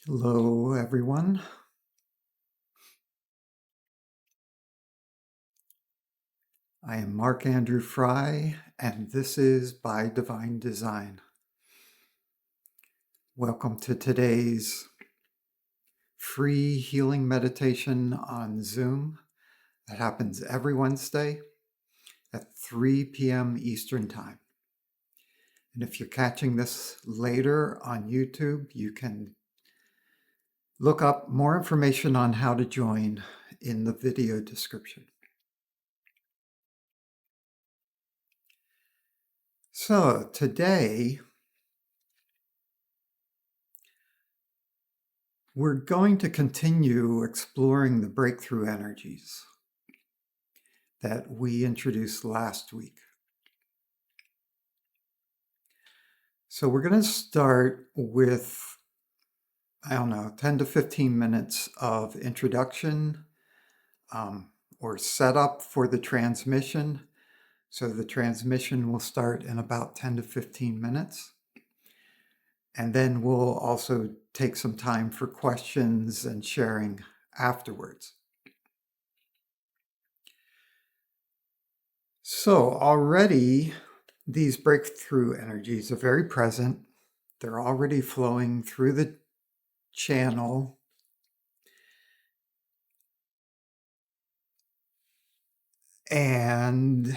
Hello, everyone. I am Mark Andrew Fry, and this is By Divine Design. Welcome to today's free healing meditation on Zoom that happens every Wednesday at 3 p.m. Eastern Time. And if you're catching this later on YouTube, you can look up more information on how to join in the video description. So today, we're going to continue exploring the breakthrough energies that we introduced last week. So we're going to start with, 10 to 15 minutes of introduction or setup for the transmission. So the transmission will start in about 10 to 15 minutes. And then we'll also take some time for questions and sharing afterwards. So already these breakthrough energies are very present. They're already flowing through the channel. And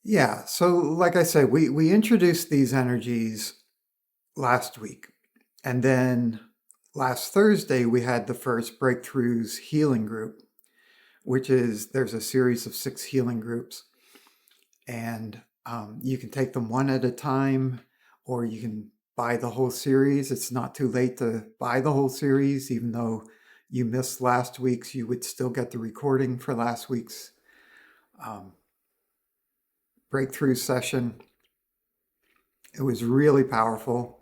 yeah, so like I said, we introduced these energies last week. And then last Thursday, we had the first Breakthroughs Healing Group, which is, there's a series of 6 healing groups. And you can take them one at a time, or you can buy the whole series. It's not too late to buy the whole series, even though you missed last week's, you would still get the recording for last week's breakthrough session. It was really powerful.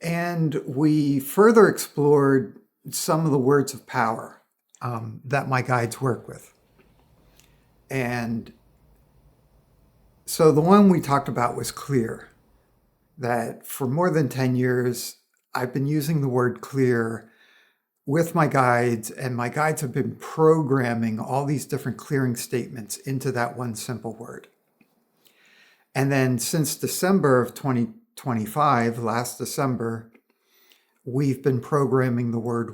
And we further explored some of the words of power that my guides work with. And so the one we talked about was clear, that for more than 10 years, I've been using the word clear with my guides, and my guides have been programming all these different clearing statements into that one simple word. And then since December of 2025, last December, we've been programming the word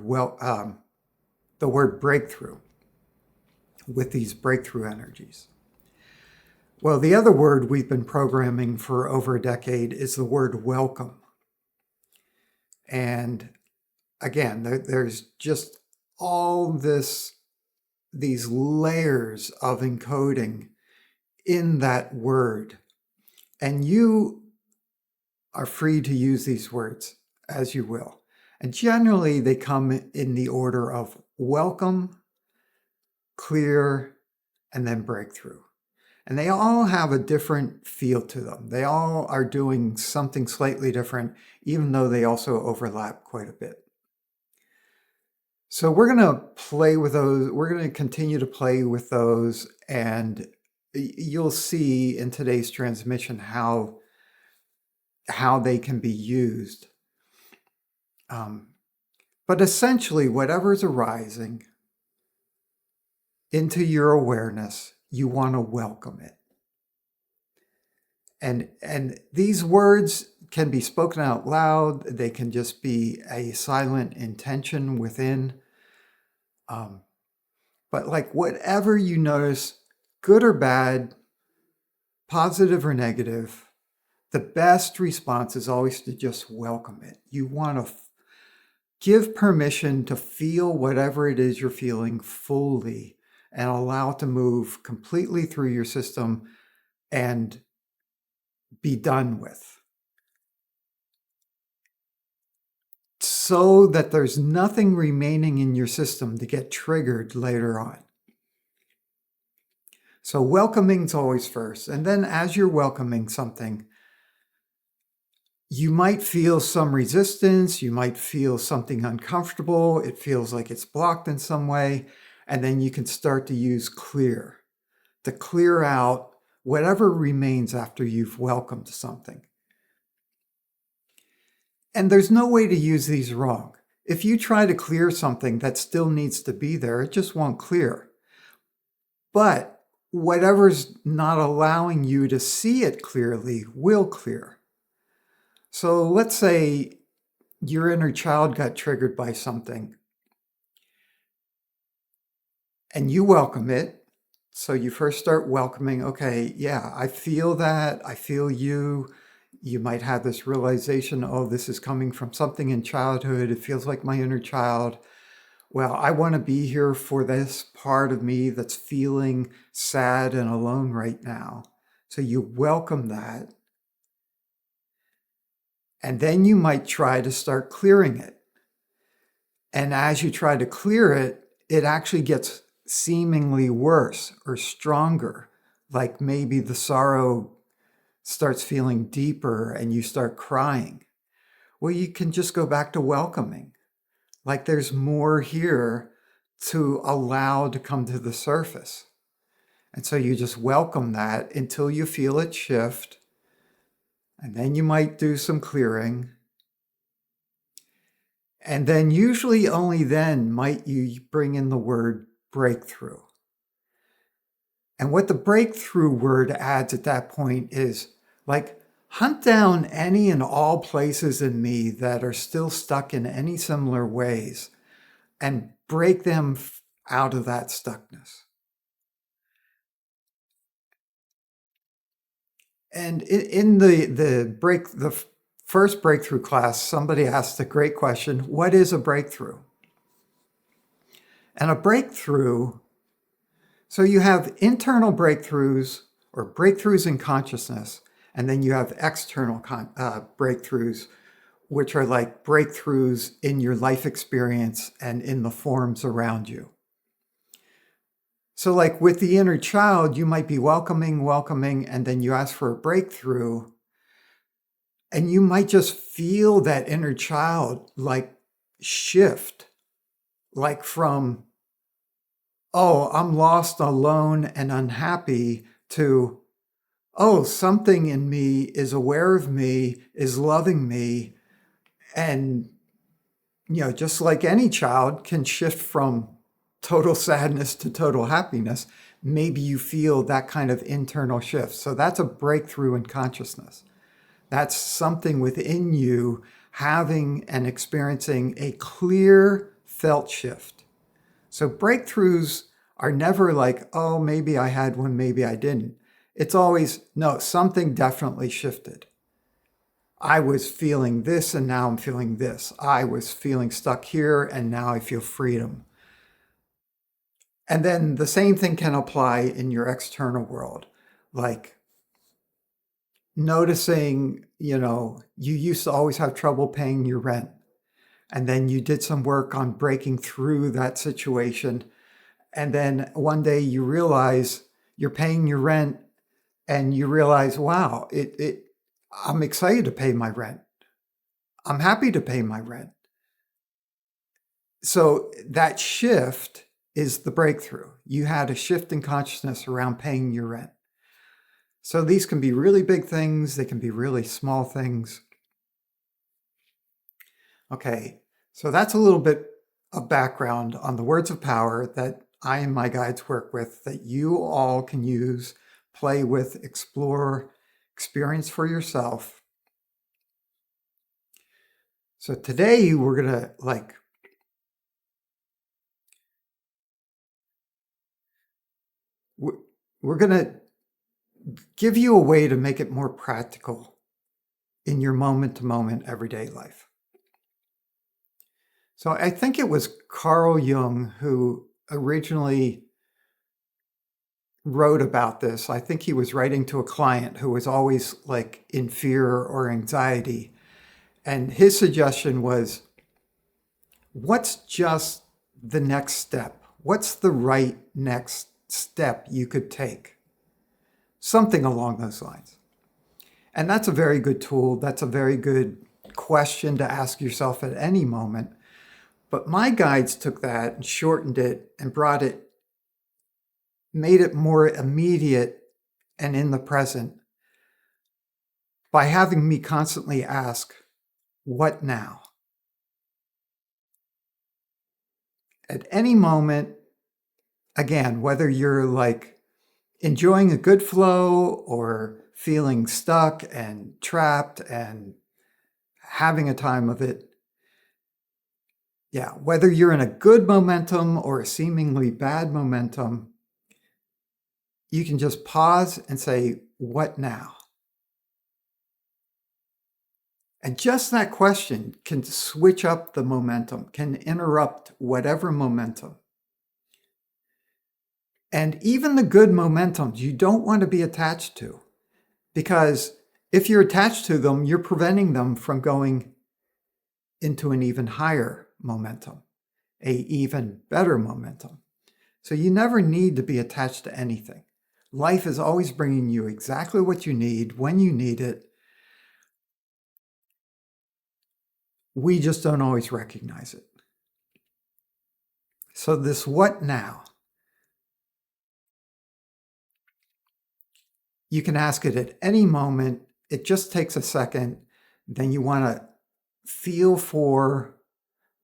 breakthrough with these breakthrough energies. Well, the other word we've been programming for over a decade is the word welcome. And again, there's just all these layers of encoding in that word. And you are free to use these words as you will. And generally, they come in the order of welcome, clear, and then breakthrough. And they all have a different feel to them. They all are doing something slightly different, even though they also overlap quite a bit. So we're going to play with those. We're going to continue to play with those, and you'll see in today's transmission how they can be used. But essentially, whatever's arising into your awareness, you want to welcome it. And these words can be spoken out loud. They can just be a silent intention within. But like whatever you notice, good or bad, positive or negative, the best response is always to just welcome it. You want to give permission to feel whatever it is you're feeling fully and allow it to move completely through your system and be done with, so that there's nothing remaining in your system to get triggered later on. So welcoming's always first. And then as you're welcoming something, you might feel some resistance. You might feel something uncomfortable. It feels like it's blocked in some way. And then you can start to use clear to clear out whatever remains after you've welcomed something. And there's no way to use these wrong. If you try to clear something that still needs to be there, it just won't clear. But whatever's not allowing you to see it clearly will clear. So let's say your inner child got triggered by something and you welcome it. So you first start welcoming, okay, yeah, I feel that. I feel you. You might have this realization, oh, this is coming from something in childhood. It feels like my inner child. Well, I want to be here for this part of me that's feeling sad and alone right now. So you welcome that. And then you might try to start clearing it. And as you try to clear it, it actually gets seemingly worse or stronger. Like maybe the sorrow starts feeling deeper and you start crying. Well, you can just go back to welcoming. Like there's more here to allow to come to the surface. And so you just welcome that until you feel it shift. And then you might do some clearing. And then usually only then might you bring in the word breakthrough. And what the breakthrough word adds at that point is like, hunt down any and all places in me that are still stuck in any similar ways and break them out of that stuckness. And in the first breakthrough class, somebody asked a great question, what is a breakthrough? And a breakthrough, so you have internal breakthroughs or breakthroughs in consciousness, and then you have external breakthroughs, which are like breakthroughs in your life experience and in the forms around you. So like with the inner child, you might be welcoming, and then you ask for a breakthrough. And you might just feel that inner child like shift, like from, oh, I'm lost, alone, and unhappy to, oh, something in me is aware of me, is loving me. And, just like any child can shift from total sadness to total happiness, maybe you feel that kind of internal shift. So that's a breakthrough in consciousness. That's something within you having and experiencing a clear felt shift. So breakthroughs are never like, oh, maybe I had one, maybe I didn't. It's always, no, something definitely shifted. I was feeling this and now I'm feeling this. I was feeling stuck here and now I feel freedom. And then the same thing can apply in your external world. Like noticing, you used to always have trouble paying your rent. And then you did some work on breaking through that situation. And then one day you realize you're paying your rent and you realize, wow, I'm excited to pay my rent. I'm happy to pay my rent. So that shift is the breakthrough. You had a shift in consciousness around paying your rent. So these can be really big things. They can be really small things. Okay, so that's a little bit of background on the words of power that I and my guides work with that you all can use, play with, explore, experience for yourself. So today we're going to we're going to give you a way to make it more practical in your moment-to-moment everyday life. So I think it was Carl Jung who originally wrote about this. I think he was writing to a client who was always like in fear or anxiety. And his suggestion was, what's just the next step? What's the right next step you could take? Something along those lines. And that's a very good tool. That's a very good question to ask yourself at any moment. But my guides took that and shortened it and made it more immediate and in the present by having me constantly ask, What now? At any moment, again, whether you're like enjoying a good flow or feeling stuck and trapped and having a time of it, yeah, whether you're in a good momentum or a seemingly bad momentum, you can just pause and say, what now? And just that question can switch up the momentum, can interrupt whatever momentum. And even the good momentums you don't want to be attached to, because if you're attached to them, you're preventing them from going into an even higher momentum, a even better momentum. So you never need to be attached to anything. Life is always bringing you exactly what you need when you need it. We just don't always recognize it. So this what now? You can ask it at any moment. It just takes a second. Then you want to feel for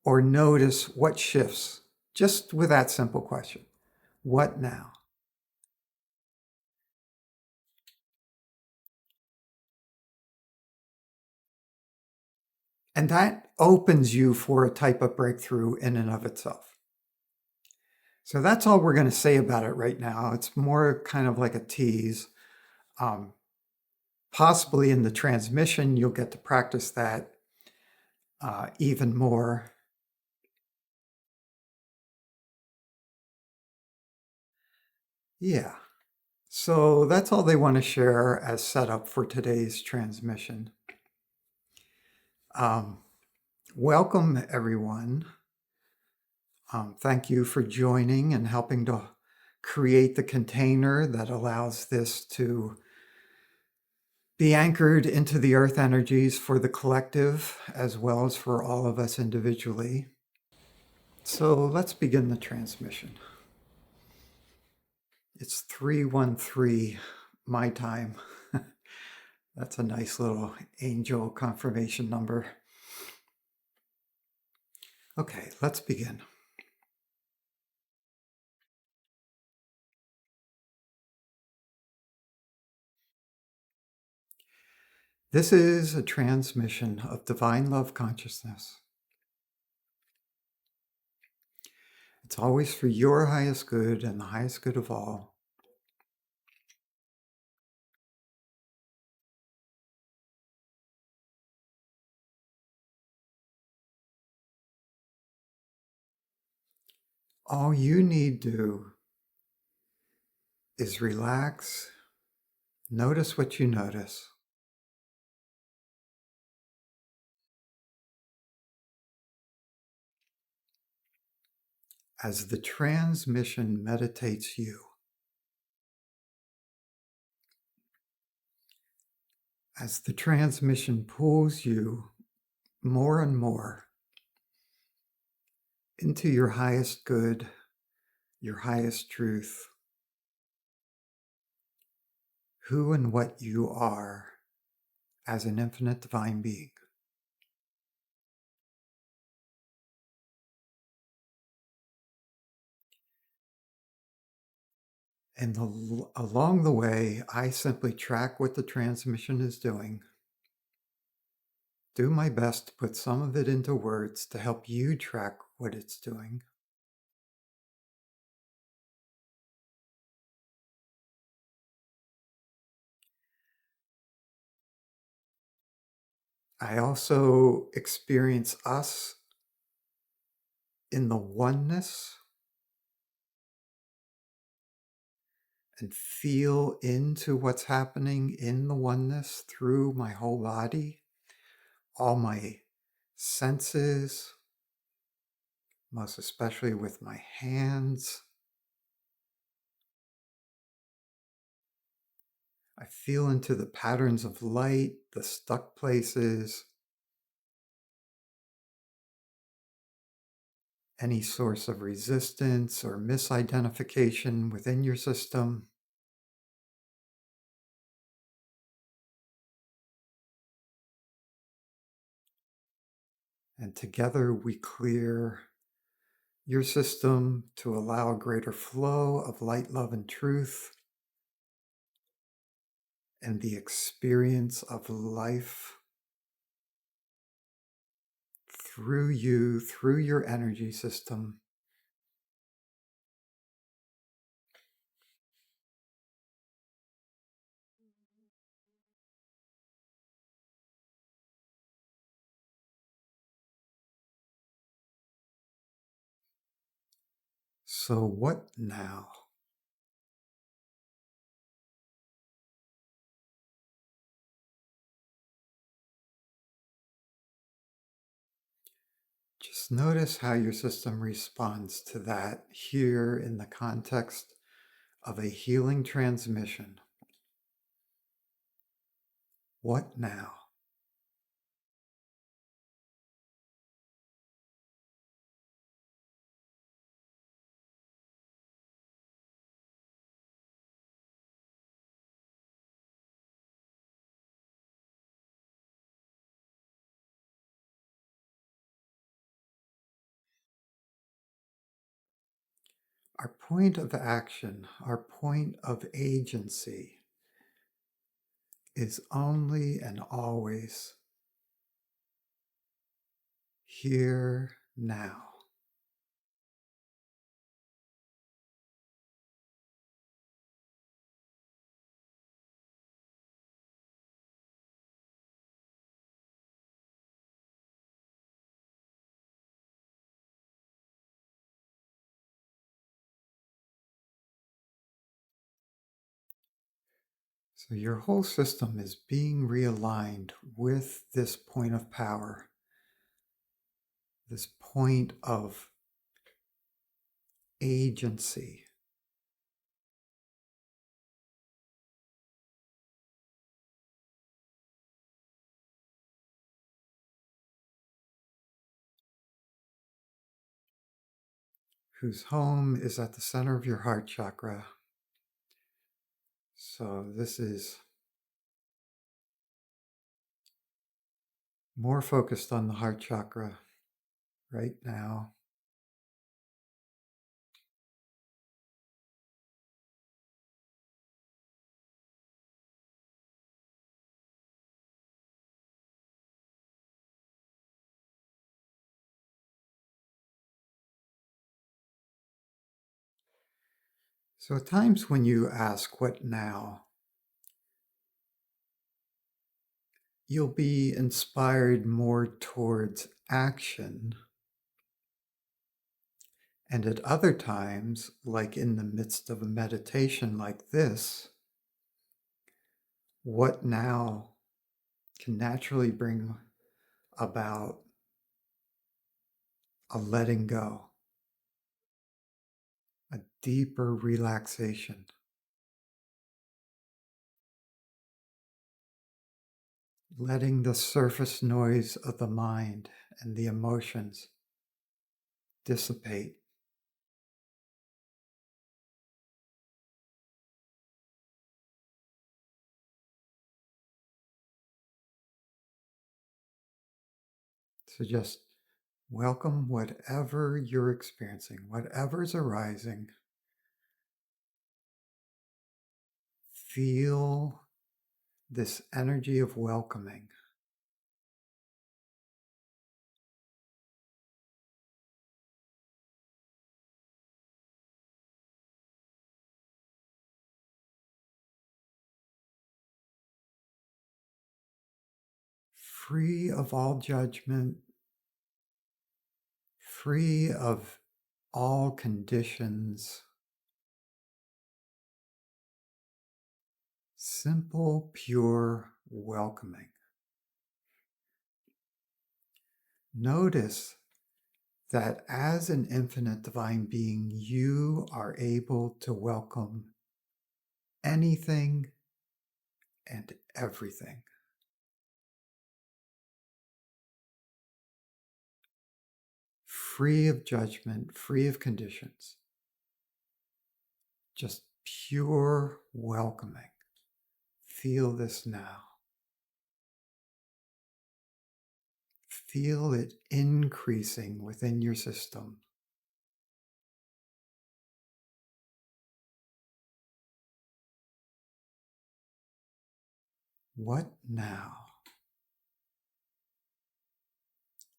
or notice what shifts just with that simple question. What now? And that opens you for a type of breakthrough in and of itself. So that's all we're going to say about it right now. It's more kind of like a tease. Possibly in the transmission, you'll get to practice that even more. Yeah. So that's all they want to share as setup for today's transmission. Welcome, everyone. Thank you for joining and helping to create the container that allows this to be anchored into the earth energies for the collective as well as for all of us individually. So let's begin the transmission. It's 313 my time. That's a nice little angel confirmation number. Okay, let's begin. This is a transmission of divine love consciousness. It's always for your highest good and the highest good of all. All you need to do is relax, notice what you notice. As the transmission meditates you, as the transmission pulls you more and more into your highest good, your highest truth, who and what you are as an infinite divine being. And along the way, I simply track what the transmission is doing, do my best to put some of it into words to help you track what it's doing. I also experience us in the oneness and feel into what's happening in the oneness through my whole body, all my senses, most especially with my hands. I feel into the patterns of light, the stuck places, any source of resistance or misidentification within your system. And together we clear your system to allow a greater flow of light, love, and truth, and the experience of life through you, through your energy system. So, what now? Just notice how your system responds to that here in the context of a healing transmission. What now? Our point of action, our point of agency is only and always here now. So your whole system is being realigned with this point of power, this point of agency. Whose home is at the center of your heart chakra. So this is more focused on the heart chakra right now. So at times when you ask, what now? You'll be inspired more towards action. And at other times, like in the midst of a meditation like this, what now can naturally bring about a letting go, a deeper relaxation, letting the surface noise of the mind and the emotions dissipate. So just welcome whatever you're experiencing, whatever's arising. Feel this energy of welcoming. Free of all judgment, free of all conditions, simple, pure welcoming. Notice that as an infinite divine being, you are able to welcome anything and everything. Free of judgment, free of conditions. Just pure welcoming. Feel this now. feel it increasing within your system. What now?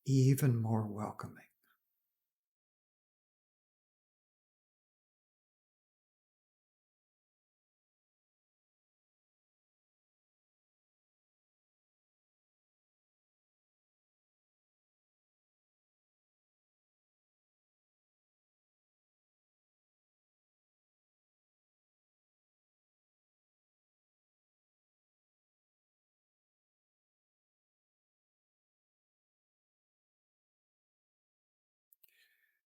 Even more welcoming.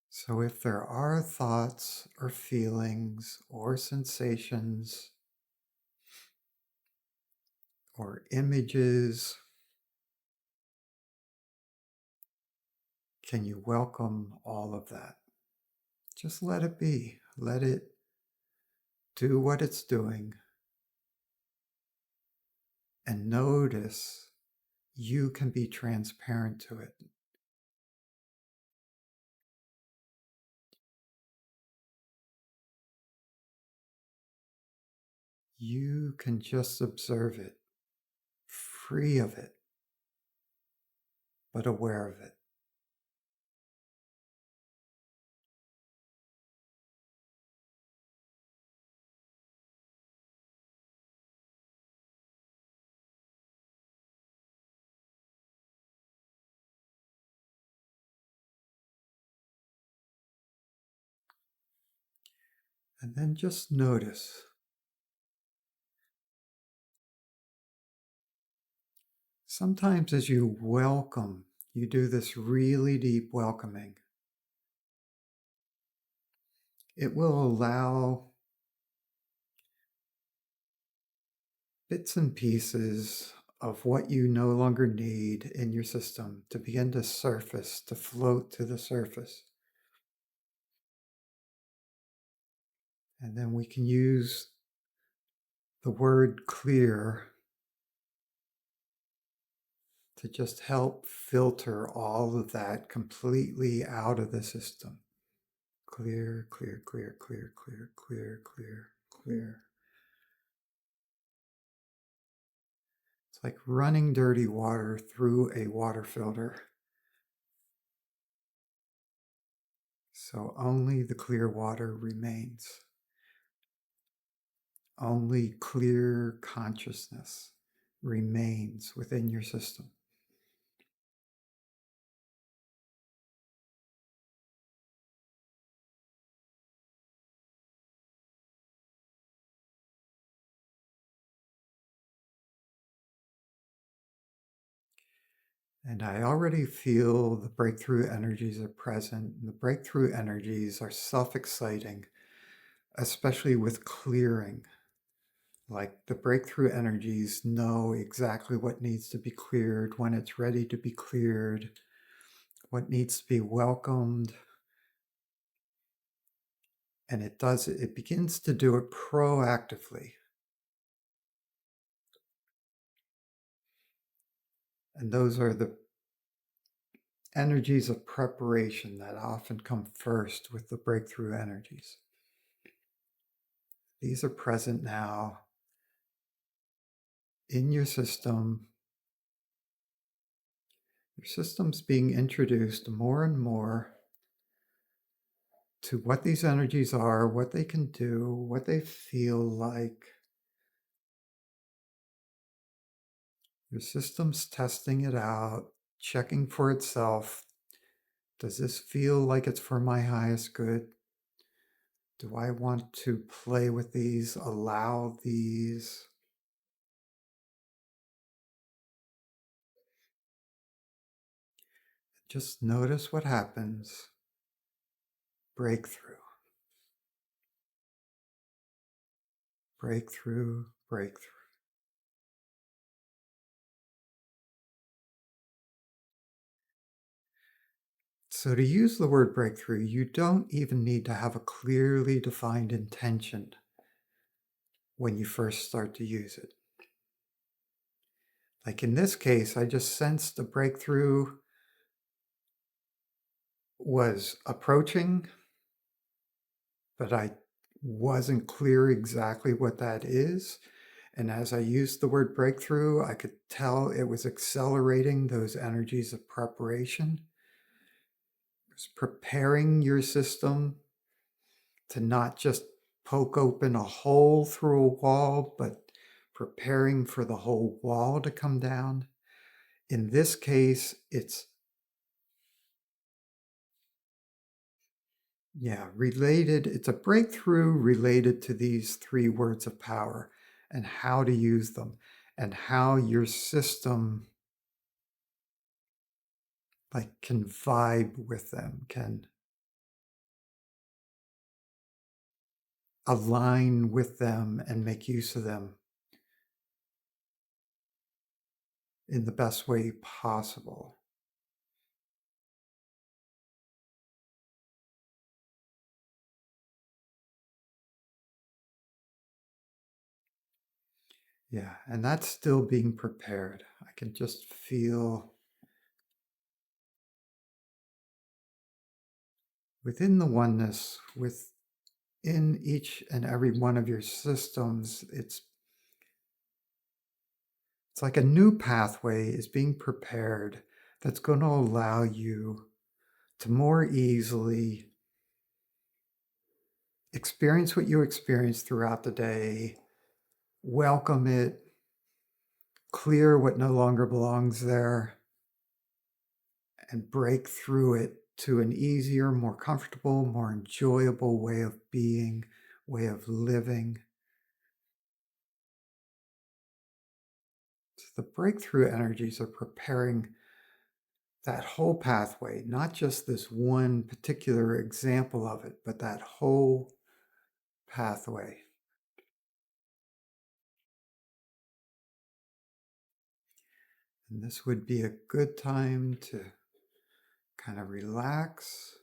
So if there are thoughts or feelings or sensations or images, can you welcome all of that? Just let it be. Let it do what it's doing. And notice you can be transparent to it. You can just observe it, free of it, but aware of it. And then just notice. Sometimes as you welcome, you do this really deep welcoming. It will allow bits and pieces of what you no longer need in your system to begin to surface, to float to the surface. And then we can use the word clear to just help filter all of that completely out of the system. Clear, clear, clear, clear, clear, clear, clear, clear. It's like running dirty water through a water filter. So only the clear water remains. Only clear consciousness remains within your system. And I already feel the breakthrough energies are present. The breakthrough energies are self-exciting, especially with clearing. Like the breakthrough energies know exactly what needs to be cleared, when it's ready to be cleared, what needs to be welcomed. And it begins to do it proactively. And those are the energies of preparation that often come first with the breakthrough energies. These are present now in your system. Your system's being introduced more and more to what these energies are, what they can do, what they feel like. Your system's testing it out, checking for itself. Does this feel like it's for my highest good? Do I want to play with these, allow these? Just notice what happens. Breakthrough. Breakthrough, breakthrough. So to use the word breakthrough, you don't even need to have a clearly defined intention when you first start to use it. Like in this case, I just sensed a breakthrough was approaching, but I wasn't clear exactly what that is. And as I used the word breakthrough, I could tell it was accelerating those energies of preparation. It was preparing your system to not just poke open a hole through a wall, but preparing for the whole wall to come down. In this case, it's related. It's a breakthrough related to these three words of power and how to use them and how your system can vibe with them, can align with them and make use of them in the best way possible. Yeah, and that's still being prepared. I can just feel within the oneness, within each and every one of your systems, it's like a new pathway is being prepared that's going to allow you to more easily experience what you experience throughout the day, welcome it, clear what no longer belongs there, and break through it to an easier, more comfortable, more enjoyable way of being, way of living. So the breakthrough energies are preparing that whole pathway, not just this one particular example of it, but that whole pathway. And this would be a good time to kind of relax,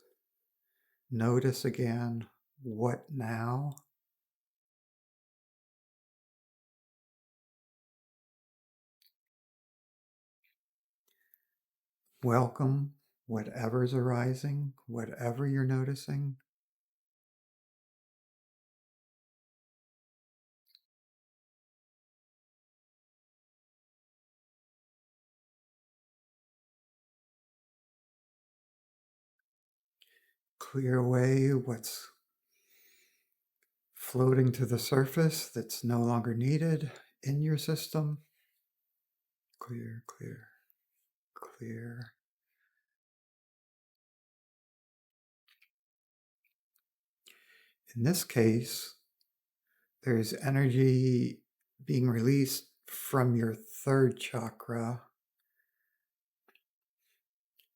notice again, what now? Welcome whatever's arising, whatever you're noticing. Clear away what's floating to the surface that's no longer needed in your system. Clear, clear, clear. In this case, there's energy being released from your third chakra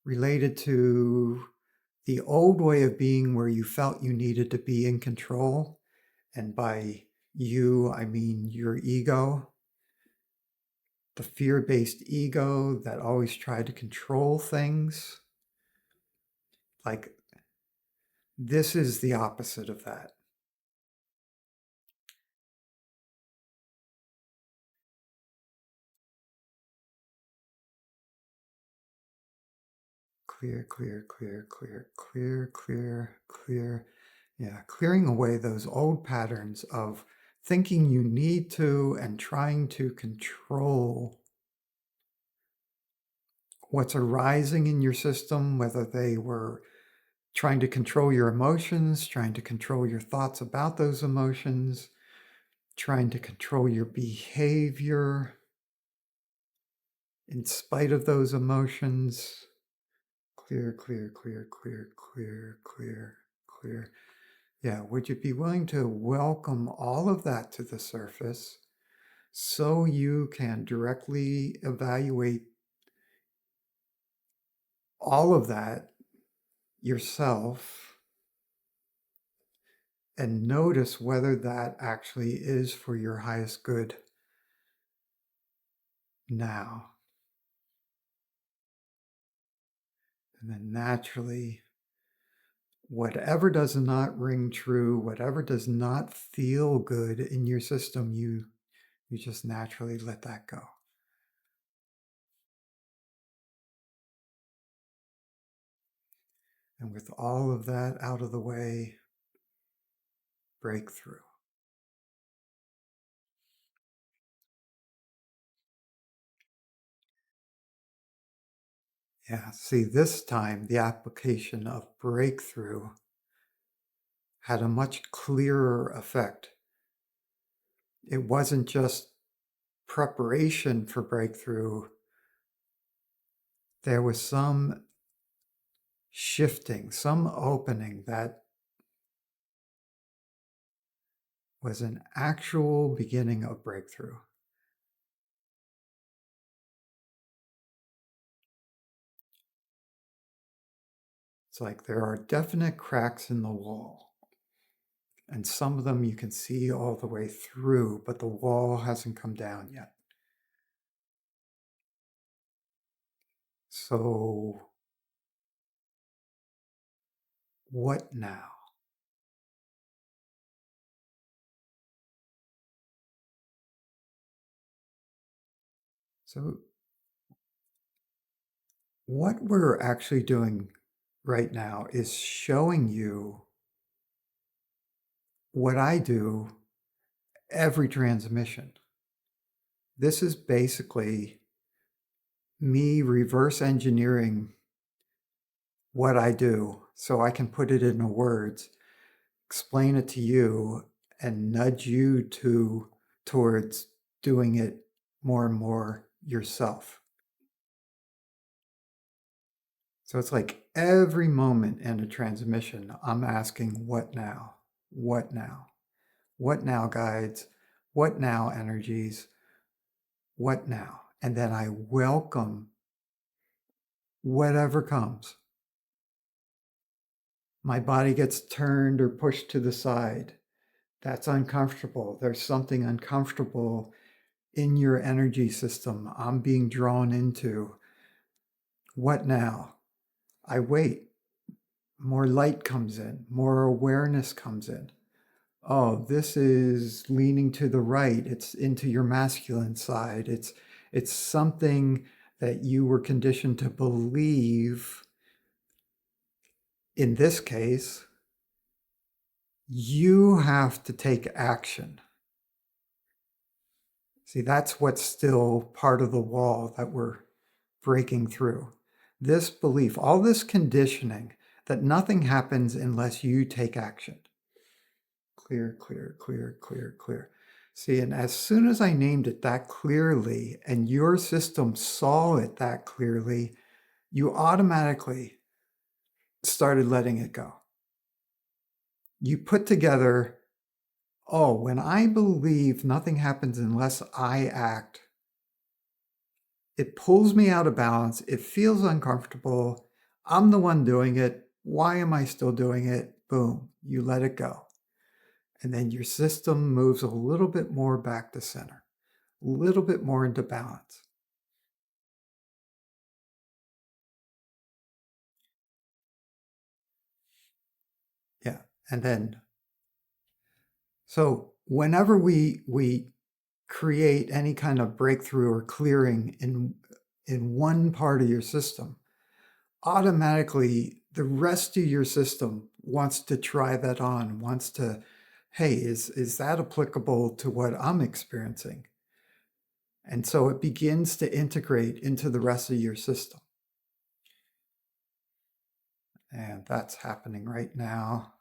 related to the old way of being where you felt you needed to be in control. And by you, I mean your ego, the fear-based ego that always tried to control things. Like, this is the opposite of that. Clear, clear, clear, clear, clear, clear, clear. Yeah, clearing away those old patterns of thinking you need to and trying to control what's arising in your system, whether they were trying to control your emotions, trying to control your thoughts about those emotions, trying to control your behavior in spite of those emotions. Clear, clear, clear, clear, clear, clear, clear. Yeah, would you be willing to welcome all of that to the surface so you can directly evaluate all of that yourself and notice whether that actually is for your highest good now? And then naturally, whatever does not ring true, whatever does not feel good in your system, you just naturally let that go. And with all of that out of the way, breakthrough. Yeah, see, this time the application of breakthrough had a much clearer effect. It wasn't just preparation for breakthrough, there was some shifting, some opening that was an actual beginning of breakthrough. It's like there are definite cracks in the wall, and some of them you can see all the way through, but the wall hasn't come down yet. So, what now? So, what we're actually doing right now is showing you what I do every transmission. This is basically me reverse engineering what I do so I can put it into words, explain it to you, and nudge you towards doing it more and more yourself. So it's like every moment in a transmission, I'm asking, what now? What now? What now, guides? What now, energies? What now? And then I welcome whatever comes. My body gets turned or pushed to the side. That's uncomfortable. There's something uncomfortable in your energy system I'm being drawn into. What now? I wait. More light comes in, more awareness comes in. Oh, this is leaning to the right. It's into your masculine side. It's something that you were conditioned to believe. In this case, you have to take action. See, that's what's still part of the wall that we're breaking through. This belief, all this conditioning that nothing happens unless you take action. Clear, clear, clear, clear, clear. See, and as soon as I named it that clearly and your system saw it that clearly, you automatically started letting it go. You put together, oh, when I believe nothing happens unless I act, it pulls me out of balance. It feels uncomfortable. I'm the one doing it. Why am I still doing it? Boom, you let it go. And then your system moves a little bit more back to center, a little bit more into balance. Yeah. And then, so whenever we create any kind of breakthrough or clearing in one part of your system, automatically the rest of your system wants to try that on, wants to, hey, is that applicable to what I'm experiencing? And so it begins to integrate into the rest of your system. And that's happening right now.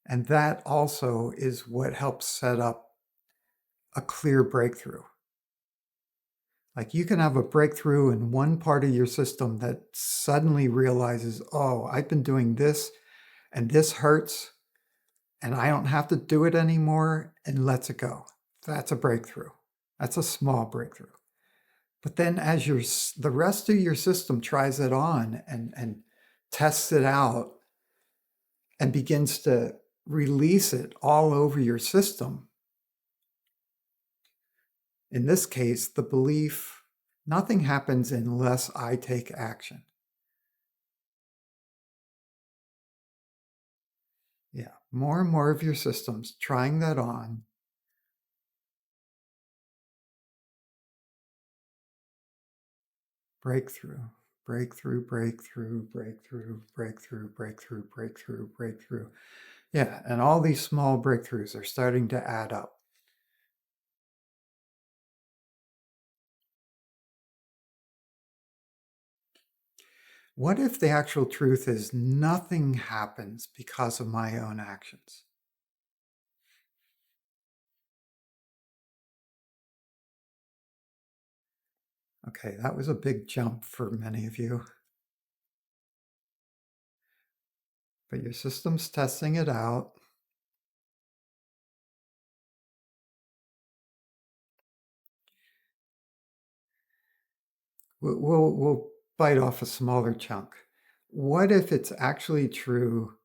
And that also is what helps set up a clear breakthrough. Like you can have a breakthrough in one part of your system that suddenly realizes, oh, I've been doing this and this hurts and I don't have to do it anymore, and lets it go. That's a breakthrough. That's a small breakthrough. But then as the rest of your system tries it on and tests it out and begins to release it all over your system, in this case, the belief, nothing happens unless I take action. Yeah, more and more of your systems trying that on. Breakthrough, breakthrough, breakthrough, breakthrough, breakthrough, breakthrough, breakthrough, breakthrough. Yeah, and all these small breakthroughs are starting to add up. What if the actual truth is nothing happens because of my own actions? Okay, that was a big jump for many of you, but your system's testing it out. We'll bite off a smaller chunk. What if it's actually true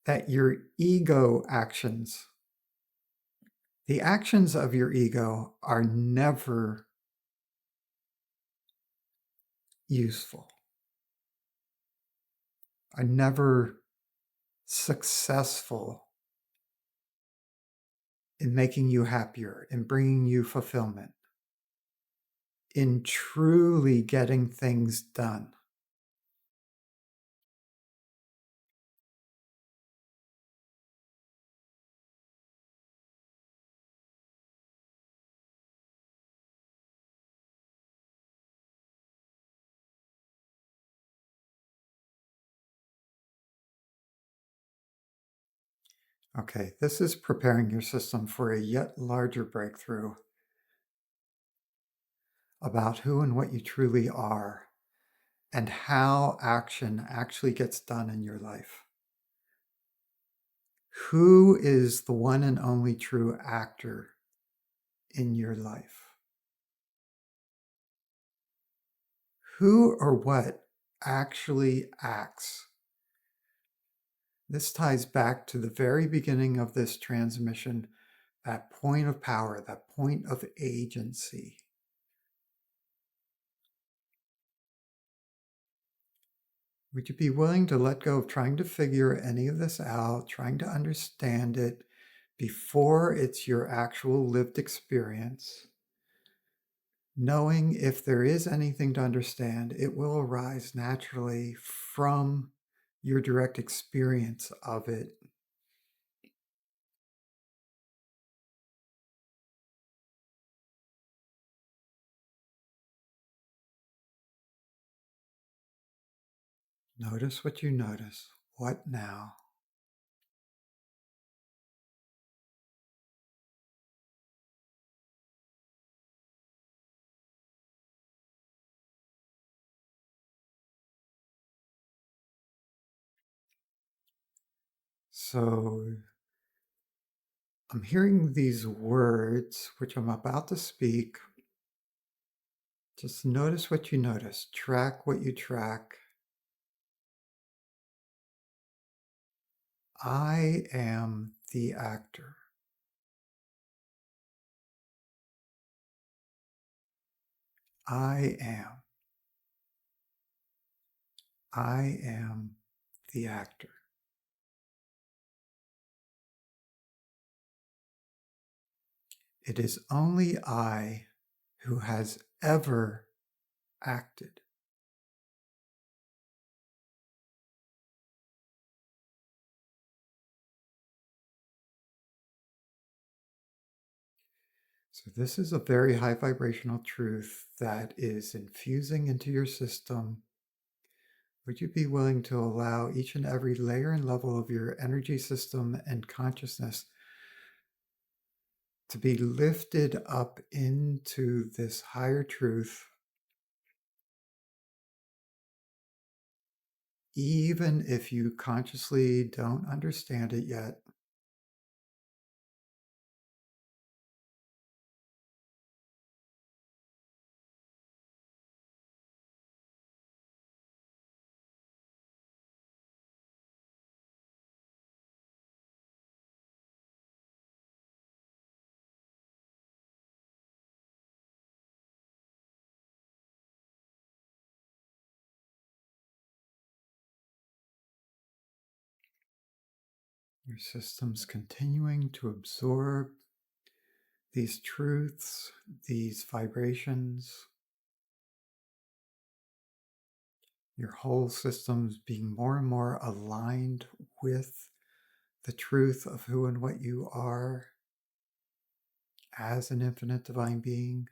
that your ego actions, the actions of your ego, are never useful, are never successful in making you happier, in bringing you fulfillment, in truly getting things done? Okay, this is preparing your system for a yet larger breakthrough about who and what you truly are and how action actually gets done in your life. Who is the one and only true actor in your life? Who or what actually acts? This ties back to the very beginning of this transmission, that point of power, that point of agency. Would you be willing to let go of trying to figure any of this out, trying to understand it before it's your actual lived experience? Knowing if there is anything to understand, it will arise naturally from your direct experience of it. Notice what you notice. What now? So I'm hearing these words, which I'm about to speak. Just notice what you notice. Track what you track. I am the actor. I am. I am the actor. It is only I who has ever acted. So this is a very high vibrational truth that is infusing into your system. Would you be willing to allow each and every layer and level of your energy system and consciousness to be lifted up into this higher truth, even if you consciously don't understand it yet? Your system's continuing to absorb these truths, these vibrations. your whole system's being more and more aligned with the truth of who and what you are as an infinite divine being.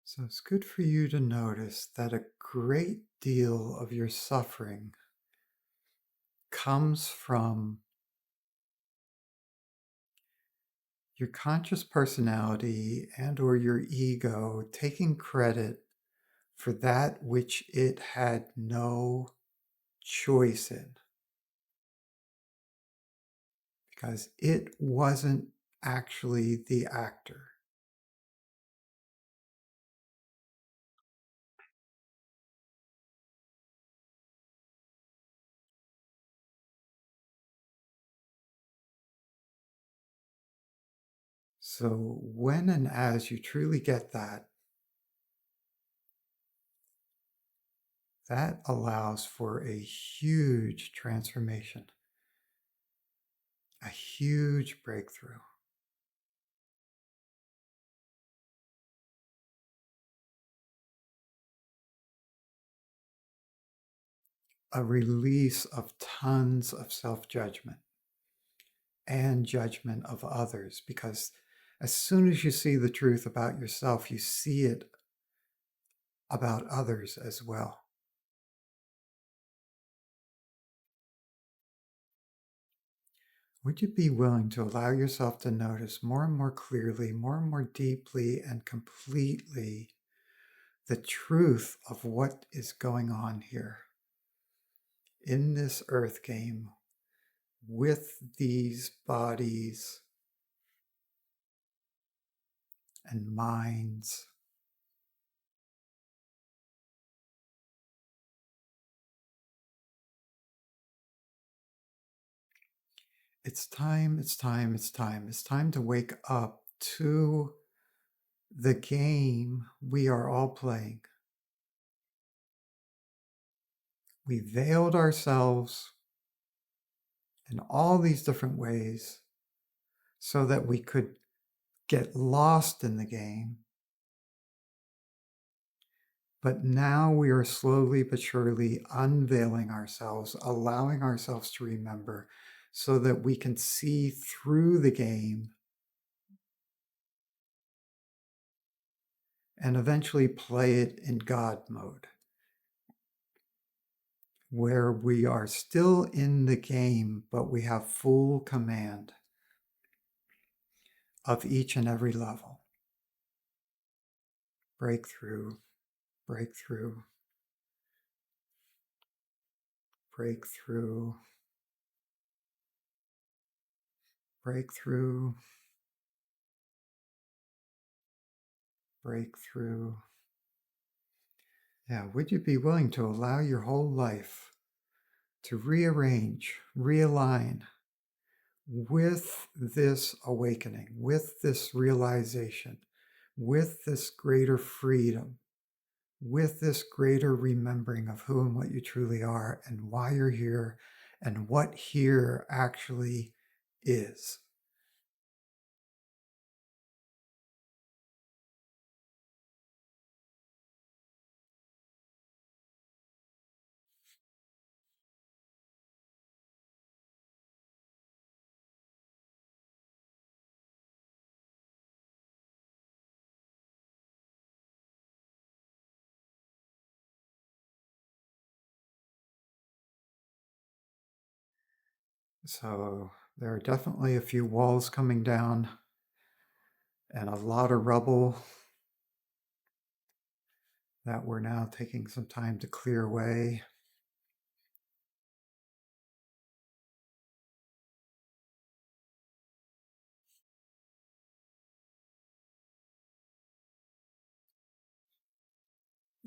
So it's good for you to notice that a great deal of your suffering comes from your conscious personality and or your ego taking credit for that which it had no choice in, because it wasn't actually the actor. So when and as you truly get that, that allows for a huge transformation, a huge breakthrough, a release of tons of self-judgment and judgment of others, because as soon as you see the truth about yourself, you see it about others as well. Would you be willing to allow yourself to notice more and more clearly, more and more deeply and completely the truth of what is going on here in this earth game with these bodies and minds? It's time, it's time, it's time. It's time to wake up to the game we are all playing. We veiled ourselves in all these different ways so that we could get lost in the game. But now we are slowly but surely unveiling ourselves, allowing ourselves to remember so that we can see through the game and eventually play it in God mode, where we are still in the game, but we have full command of each and every level. Breakthrough, breakthrough, breakthrough, breakthrough, breakthrough. Yeah, would you be willing to allow your whole life to rearrange, realign with this awakening, with this realization, with this greater freedom, with this greater remembering of who and what you truly are and why you're here and what here actually is? So There are definitely a few walls coming down and a lot of rubble that we're now taking some time to clear away.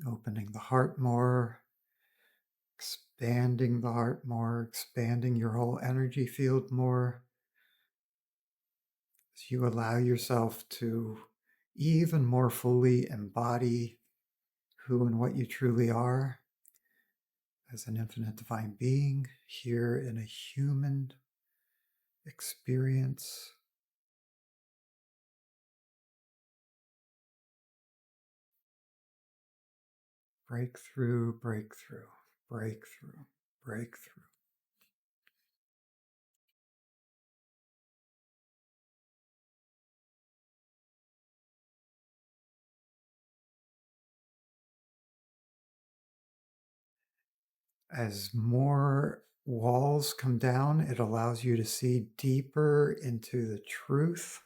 Opening the heart more, expanding the heart more, expanding your whole energy field more, as you allow yourself to even more fully embody who and what you truly are as an infinite divine being here in a human experience. Breakthrough, breakthrough, breakthrough, breakthrough. As more walls come down, it allows you to see deeper into the truth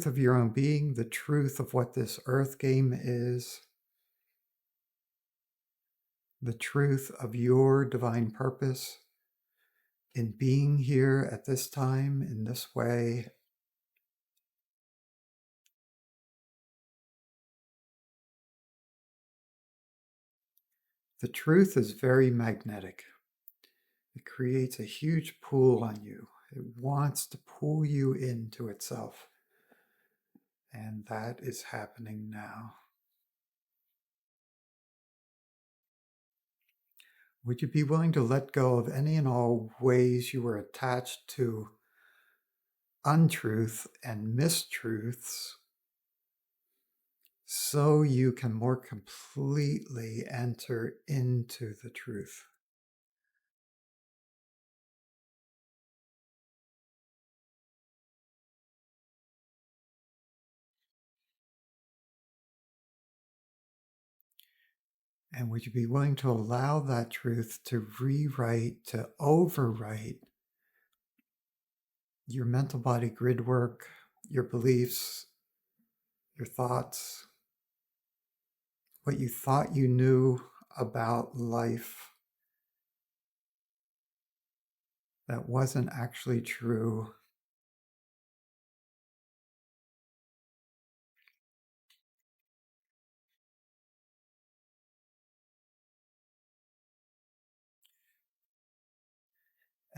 of your own being, the truth of what this earth game is, the truth of your divine purpose in being here at this time, in this way. The truth is very magnetic. It creates a huge pull on you. It wants to pull you into itself. And that is happening now. Would you be willing to let go of any and all ways you were attached to untruth and mistruths so you can more completely enter into the truth? And would you be willing to allow that truth to rewrite, to overwrite your mental body grid work, your beliefs, your thoughts, what you thought you knew about life that wasn't actually true?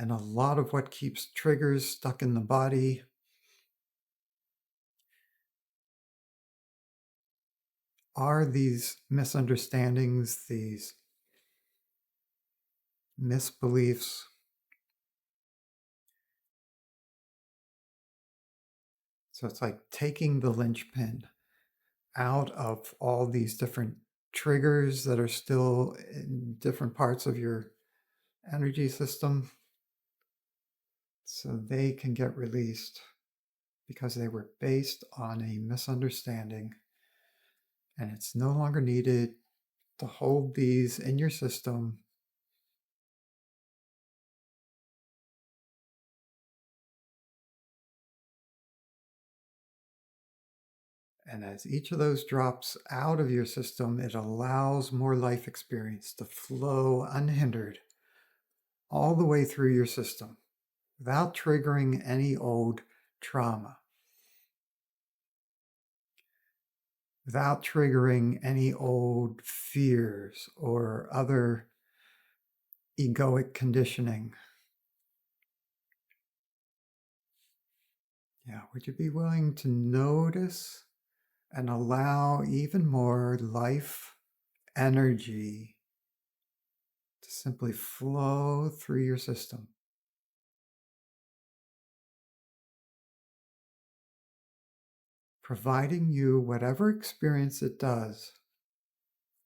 And a lot of what keeps triggers stuck in the body are these misunderstandings, these misbeliefs. So it's like taking the linchpin out of all these different triggers that are still in different parts of your energy system so they can get released because they were based on a misunderstanding, and it's no longer needed to hold these in your system. And as each of those drops out of your system, it allows more life experience to flow unhindered all the way through your system without triggering any old trauma, without triggering any old fears or other egoic conditioning. Yeah, would you be willing to notice and allow even more life energy to simply flow through your system, providing you whatever experience it does,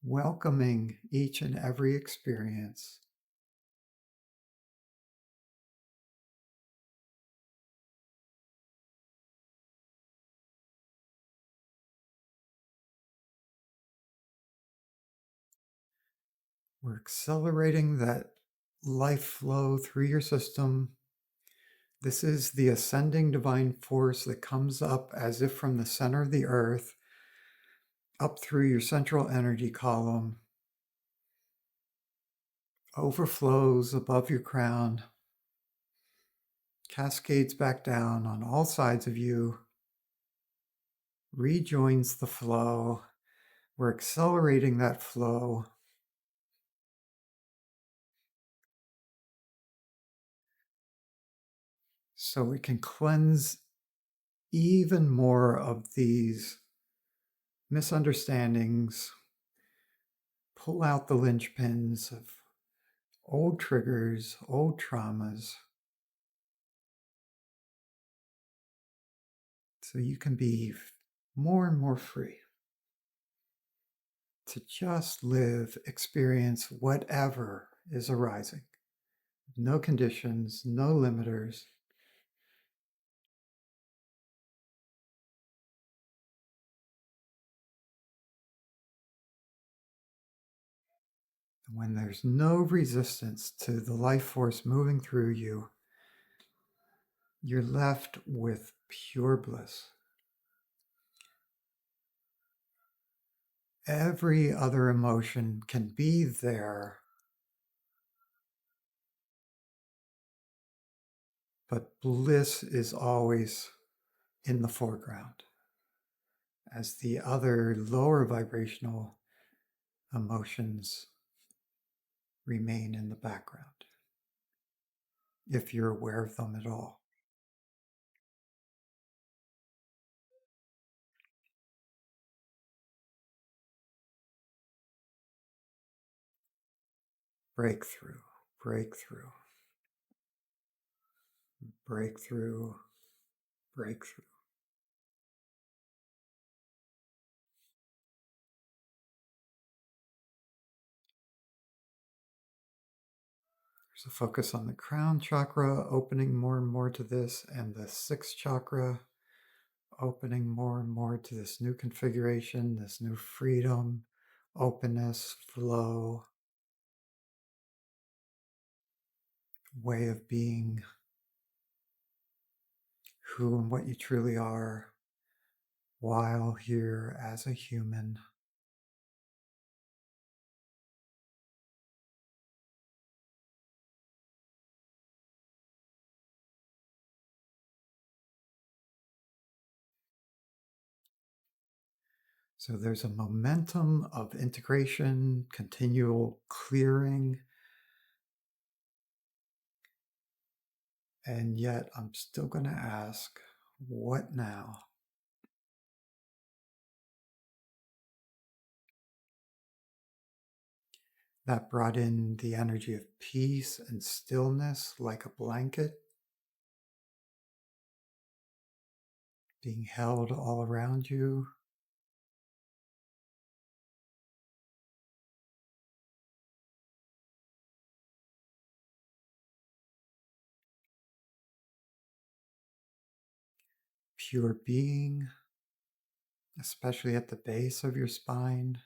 welcoming each and every experience. We're accelerating that life flow through your system. This is the ascending divine force that comes up as if from the center of the earth, up through your central energy column, overflows above your crown, cascades back down on all sides of you, rejoins the flow. We're accelerating that flow. So we can cleanse even more of these misunderstandings, pull out the linchpins of old triggers, old traumas, so you can be more and more free to just live, experience whatever is arising. No conditions, no limiters. When there's no resistance to the life force moving through you, you're left with pure bliss. Every other emotion can be there, but bliss is always in the foreground as the other lower vibrational emotions remain in the background, if you're aware of them at all. Breakthrough, breakthrough, breakthrough, breakthrough. There's a focus on the crown chakra, opening more and more to this, and the sixth chakra, opening more and more to this new configuration, this new freedom, openness, flow, way of being who and what you truly are while here as a human. So there's a momentum of integration, continual clearing, and yet I'm still going to ask, what now? That brought in the energy of peace and stillness like a blanket, being held all around you. Pure being, especially at the base of your spine.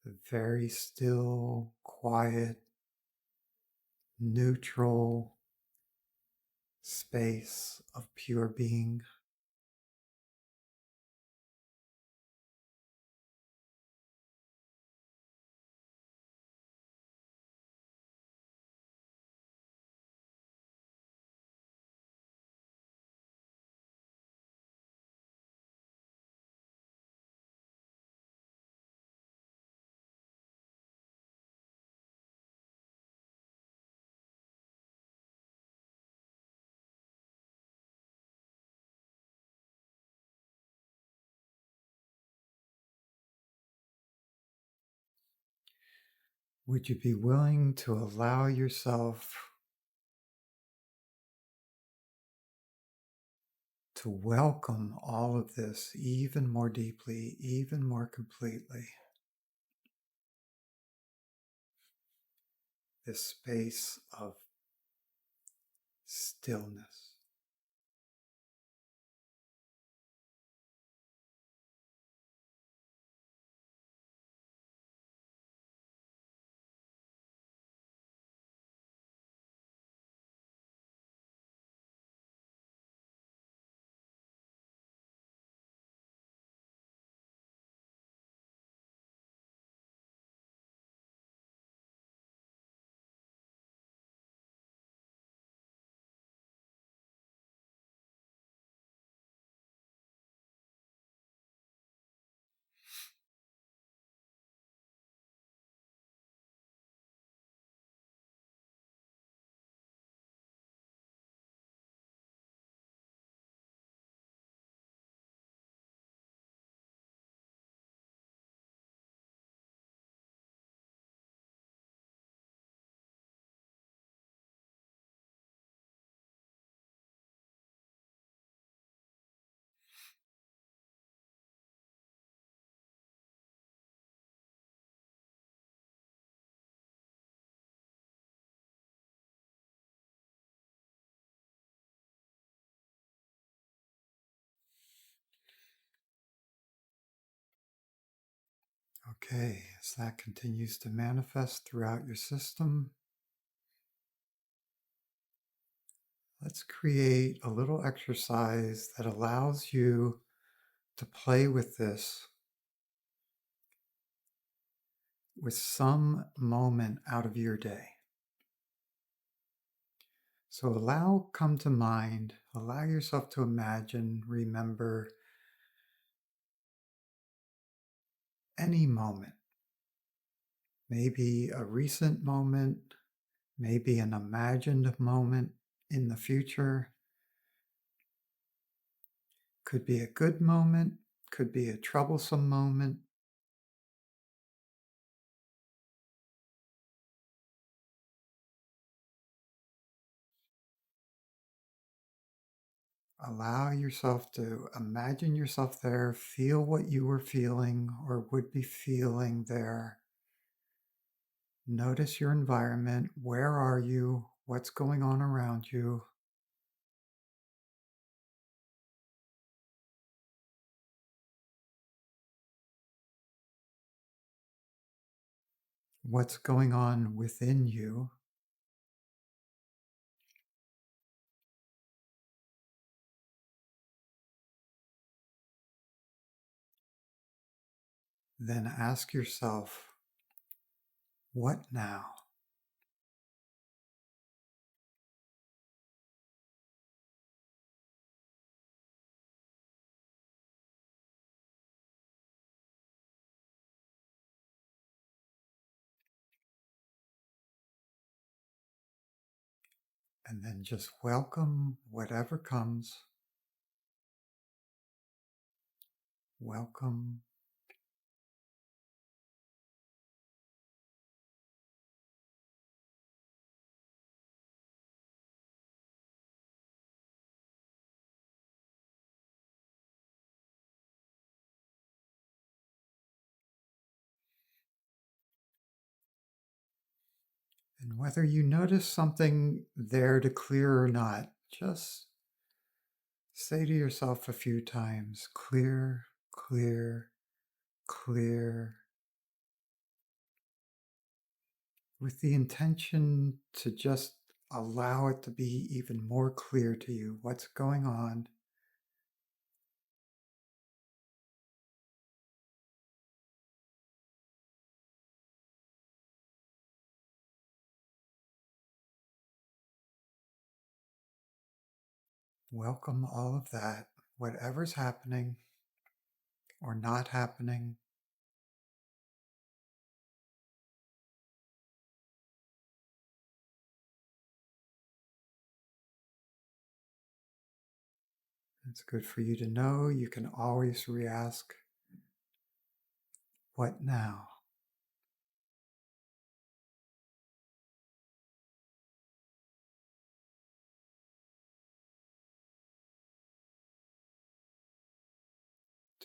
The very still, quiet, neutral space of pure being. Would you be willing to allow yourself to welcome all of this even more deeply, even more completely? This space of stillness. Okay, as that continues to manifest throughout your system, let's create a little exercise that allows you to play with this with some moment out of your day. So come to mind, allow yourself to imagine, remember any moment, maybe a recent moment, maybe an imagined moment in the future. Could be a good moment, could be a troublesome moment. Allow yourself to imagine yourself there, feel what you were feeling or would be feeling there. Notice your environment. Where are you? What's going on around you? What's going on within you? Then ask yourself, what now? And then just welcome whatever comes. Welcome. And whether you notice something there to clear or not, just say to yourself a few times, clear, clear, clear, with the intention to just allow it to be even more clear to you what's going on. Welcome all of that, whatever's happening or not happening. It's good for you to know. You can always re-ask, what now?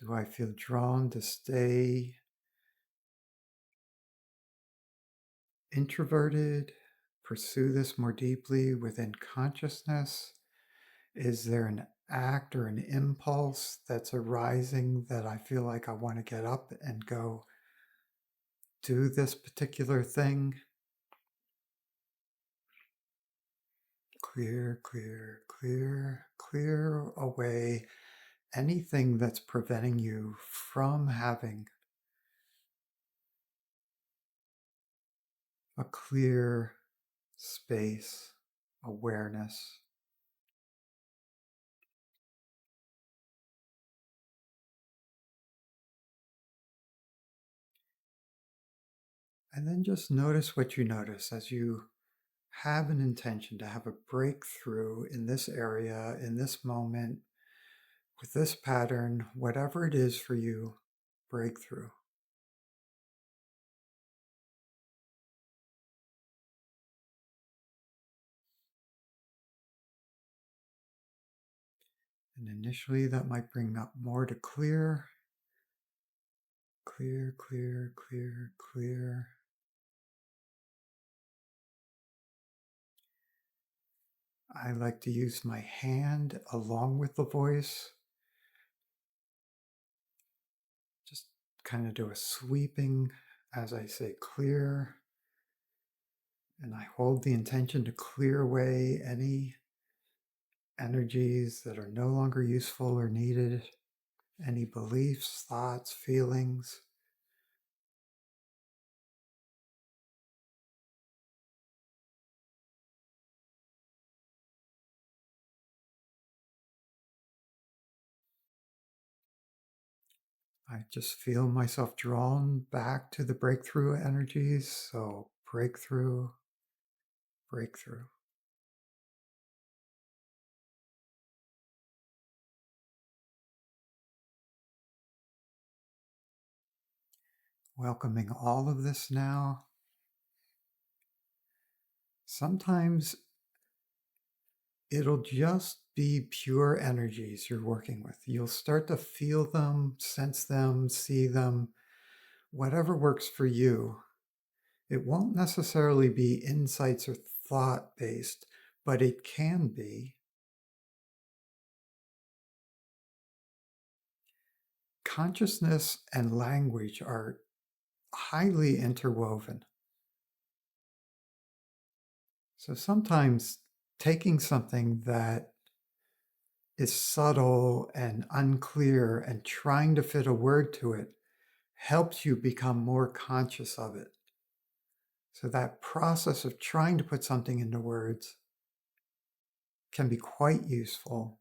Do I feel drawn to stay introverted, pursue this more deeply within consciousness? Is there an act or an impulse that's arising that I feel like I want to get up and go do this particular thing? Clear, clear, clear, clear away anything that's preventing you from having a clear space, awareness. And then just notice what you notice as you have an intention to have a breakthrough in this area, in this moment, with this pattern, whatever it is for you, breakthrough. And initially that might bring up more to clear, clear, clear, clear, clear. I like to use my hand along with the voice, just kind of do a sweeping as I say clear, and I hold the intention to clear away any energies that are no longer useful or needed, any beliefs, thoughts, feelings. I just feel myself drawn back to the breakthrough energies. So, breakthrough, breakthrough. Welcoming all of this now. Sometimes it'll just be pure energies you're working with. You'll start to feel them, sense them, see them, whatever works for you. It won't necessarily be insights or thought based, but it can be. Consciousness and language are highly interwoven. So sometimes taking something that is subtle and unclear and trying to fit a word to it helps you become more conscious of it. So that process of trying to put something into words can be quite useful,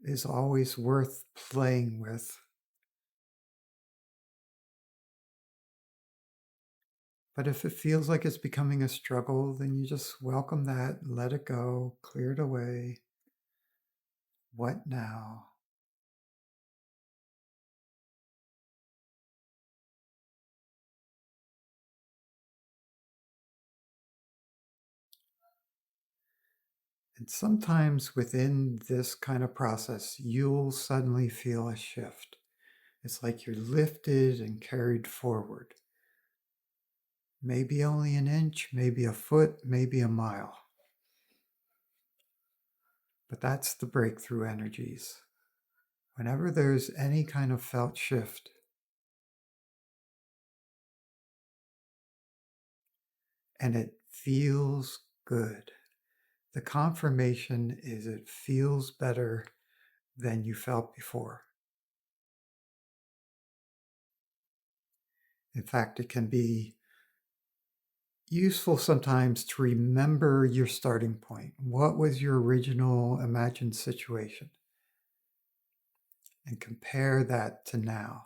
is always worth playing with. But if it feels like it's becoming a struggle, then you just welcome that, let it go, clear it away. What now? And sometimes within this kind of process, you'll suddenly feel a shift. It's like you're lifted and carried forward. Maybe only an inch, maybe a foot, maybe a mile. But that's the breakthrough energies. Whenever there's any kind of felt shift, and it feels good, the confirmation is it feels better than you felt before. In fact, it can be useful sometimes to remember your starting point. What was your original imagined situation? And compare that to now.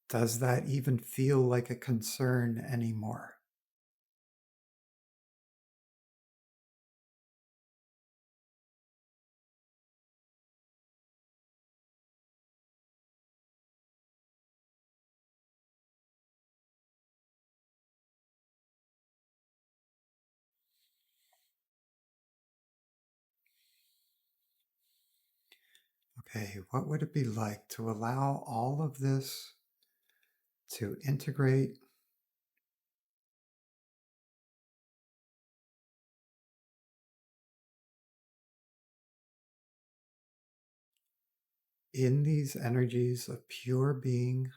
Does that even feel like a concern anymore? Okay, what would it be like to allow all of this to integrate in these energies of pure being?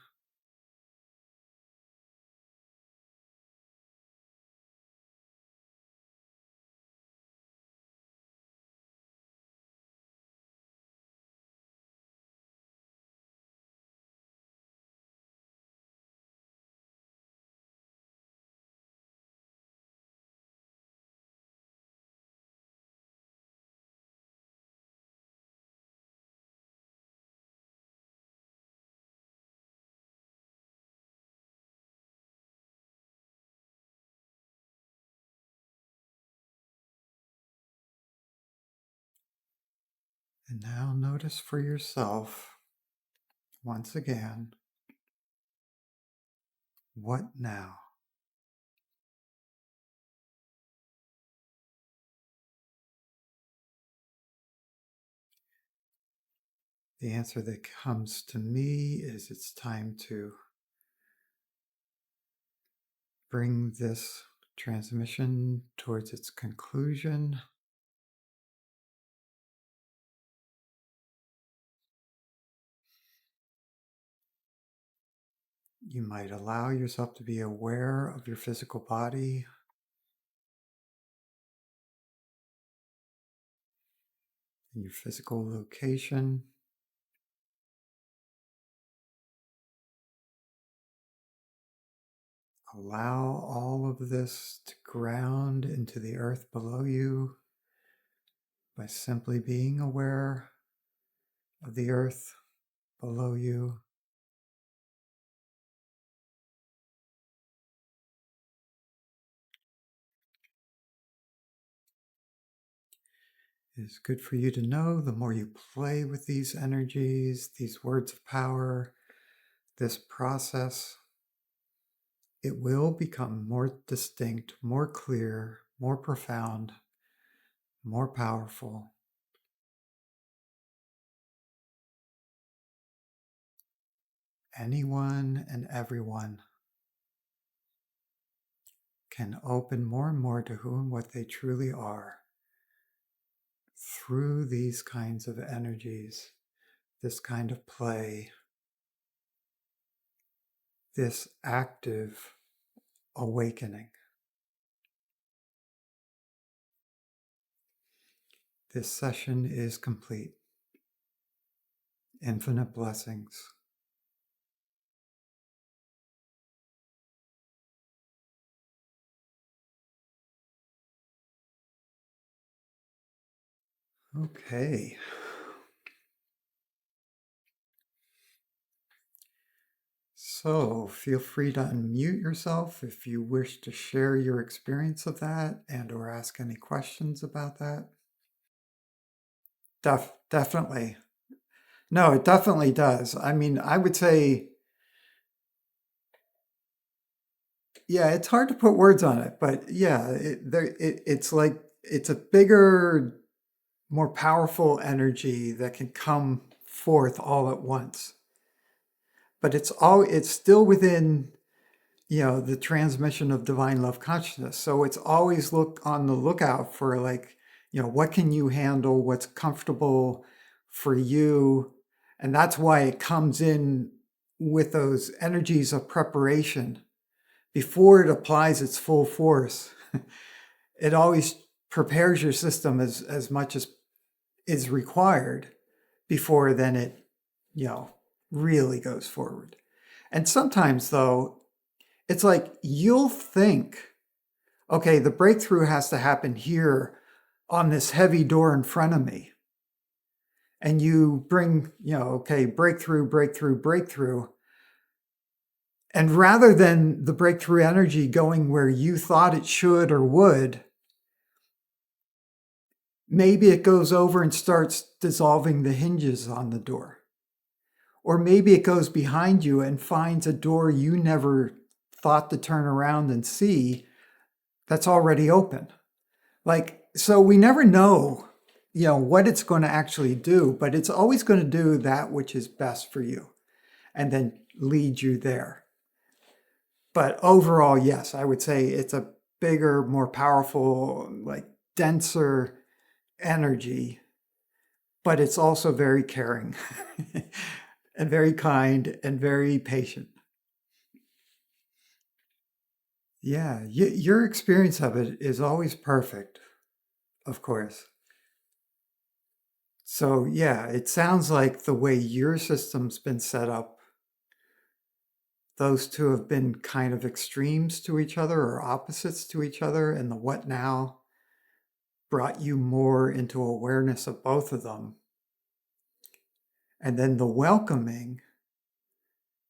And now notice for yourself, once again, what now? The answer that comes to me is it's time to bring this transmission towards its conclusion. You might allow yourself to be aware of your physical body. Your physical location. Allow all of this to ground into the earth below you by simply being aware of the earth below you. It's good for you to know the more you play with these energies, these words of power, this process, it will become more distinct, more clear, more profound, more powerful. Anyone and everyone can open more and more to who and what they truly are through these kinds of energies, this kind of play, this active awakening. This session is complete. Infinite blessings. Okay. So feel free to unmute yourself if you wish to share your experience of that and or ask any questions about that. Definitely. No, it definitely does. I mean, I would say, yeah, it's hard to put words on it, but yeah, it's like it's a bigger, more powerful energy that can come forth all at once. But it's still within, the transmission of divine love consciousness. So it's always look on the lookout for like, what can you handle? What's comfortable for you? And that's why it comes in with those energies of preparation before it applies its full force. It always prepares your system as much as is required before then it, really goes forward. And sometimes though, it's like you'll think, okay, the breakthrough has to happen here on this heavy door in front of me. And you bring, okay, breakthrough, breakthrough, breakthrough. And rather than the breakthrough energy going where you thought it should or would, maybe it goes over and starts dissolving the hinges on the door. Or maybe it goes behind you and finds a door you never thought to turn around and see that's already open. Like, so we never know, what it's going to actually do, but it's always going to do that which is best for you and then lead you there. But overall, yes, I would say it's a bigger, more powerful, like denser energy, but it's also very caring and very kind and very patient. Yeah, your experience of it is always perfect, of course. So, yeah, it sounds like the way your system's been set up, those two have been kind of extremes to each other or opposites to each other, and the what now brought you more into awareness of both of them. And then the welcoming,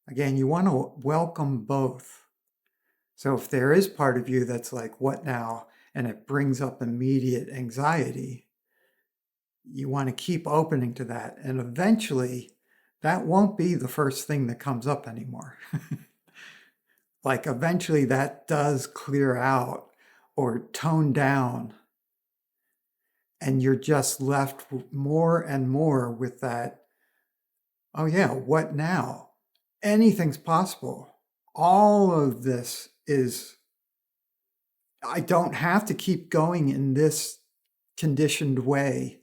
again, you want to welcome both. So if there is part of you that's like, what now? And it brings up immediate anxiety, you want to keep opening to that. And eventually, that won't be the first thing that comes up anymore. Like eventually that does clear out or tone down. And you're just left more and more with that, oh yeah, what now? Anything's possible. All of this is, I don't have to keep going in this conditioned way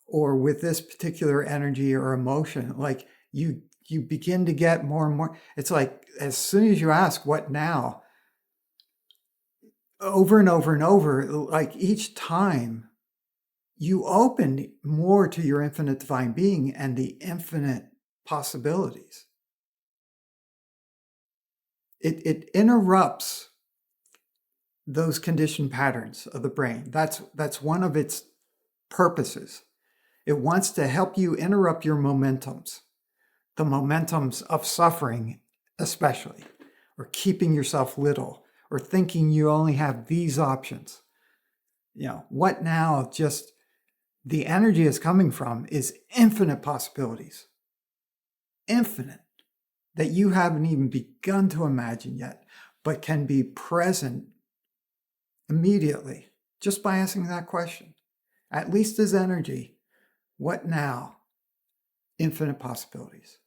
or with this particular energy or emotion. Like you begin to get more and more. It's like as soon as you ask, what now? Over and over and over, like each time you open more to your infinite divine being and the infinite possibilities. It interrupts those conditioned patterns of the brain. That's one of its purposes. It wants to help you interrupt your momentums, the momentums of suffering, especially, or keeping yourself little, or thinking you only have these options. What now? Just the energy is coming from is infinite possibilities, infinite, that you haven't even begun to imagine yet, but can be present immediately just by asking that question. At least as energy, what now? Infinite possibilities.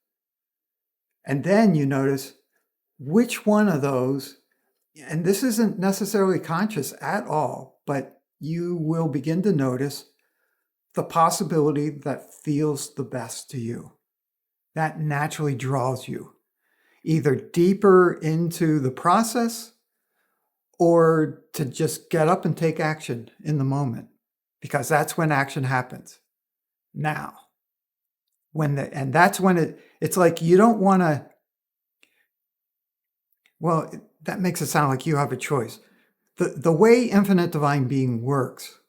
And then you notice which one of those, and this isn't necessarily conscious at all, but you will begin to notice the possibility that feels the best to you, that naturally draws you either deeper into the process or to just get up and take action in the moment, because that's when action happens. Now, and that's when it's like you don't want to, well, that makes it sound like you have a choice. The way infinite divine being works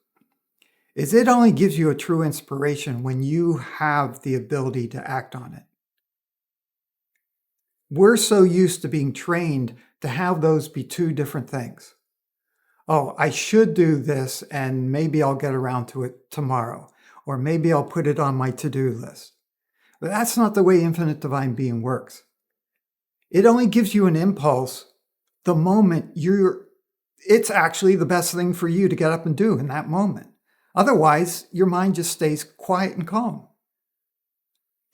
is it only gives you a true inspiration when you have the ability to act on it. We're so used to being trained to have those be two different things. Oh, I should do this and maybe I'll get around to it tomorrow, or maybe I'll put it on my to-do list. But that's not the way infinite divine being works. It only gives you an impulse the moment it's actually the best thing for you to get up and do in that moment. Otherwise, your mind just stays quiet and calm.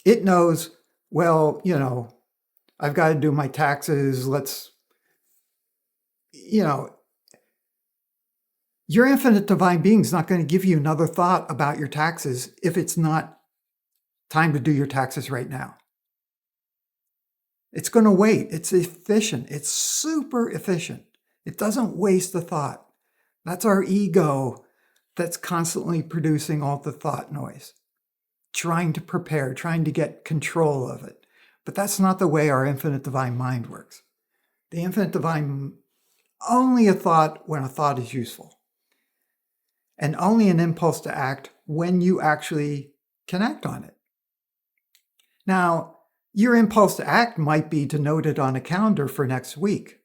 It knows, well, I've got to do my taxes. Your infinite divine being is not going to give you another thought about your taxes if it's not time to do your taxes right now. It's going to wait. It's efficient. It's super efficient. It doesn't waste a thought. That's our ego that's constantly producing all the thought noise, trying to prepare, trying to get control of it. But that's not the way our infinite divine mind works. The infinite divine, only a thought when a thought is useful, and only an impulse to act when you actually can act on it. Now, your impulse to act might be to note it on a calendar for next week,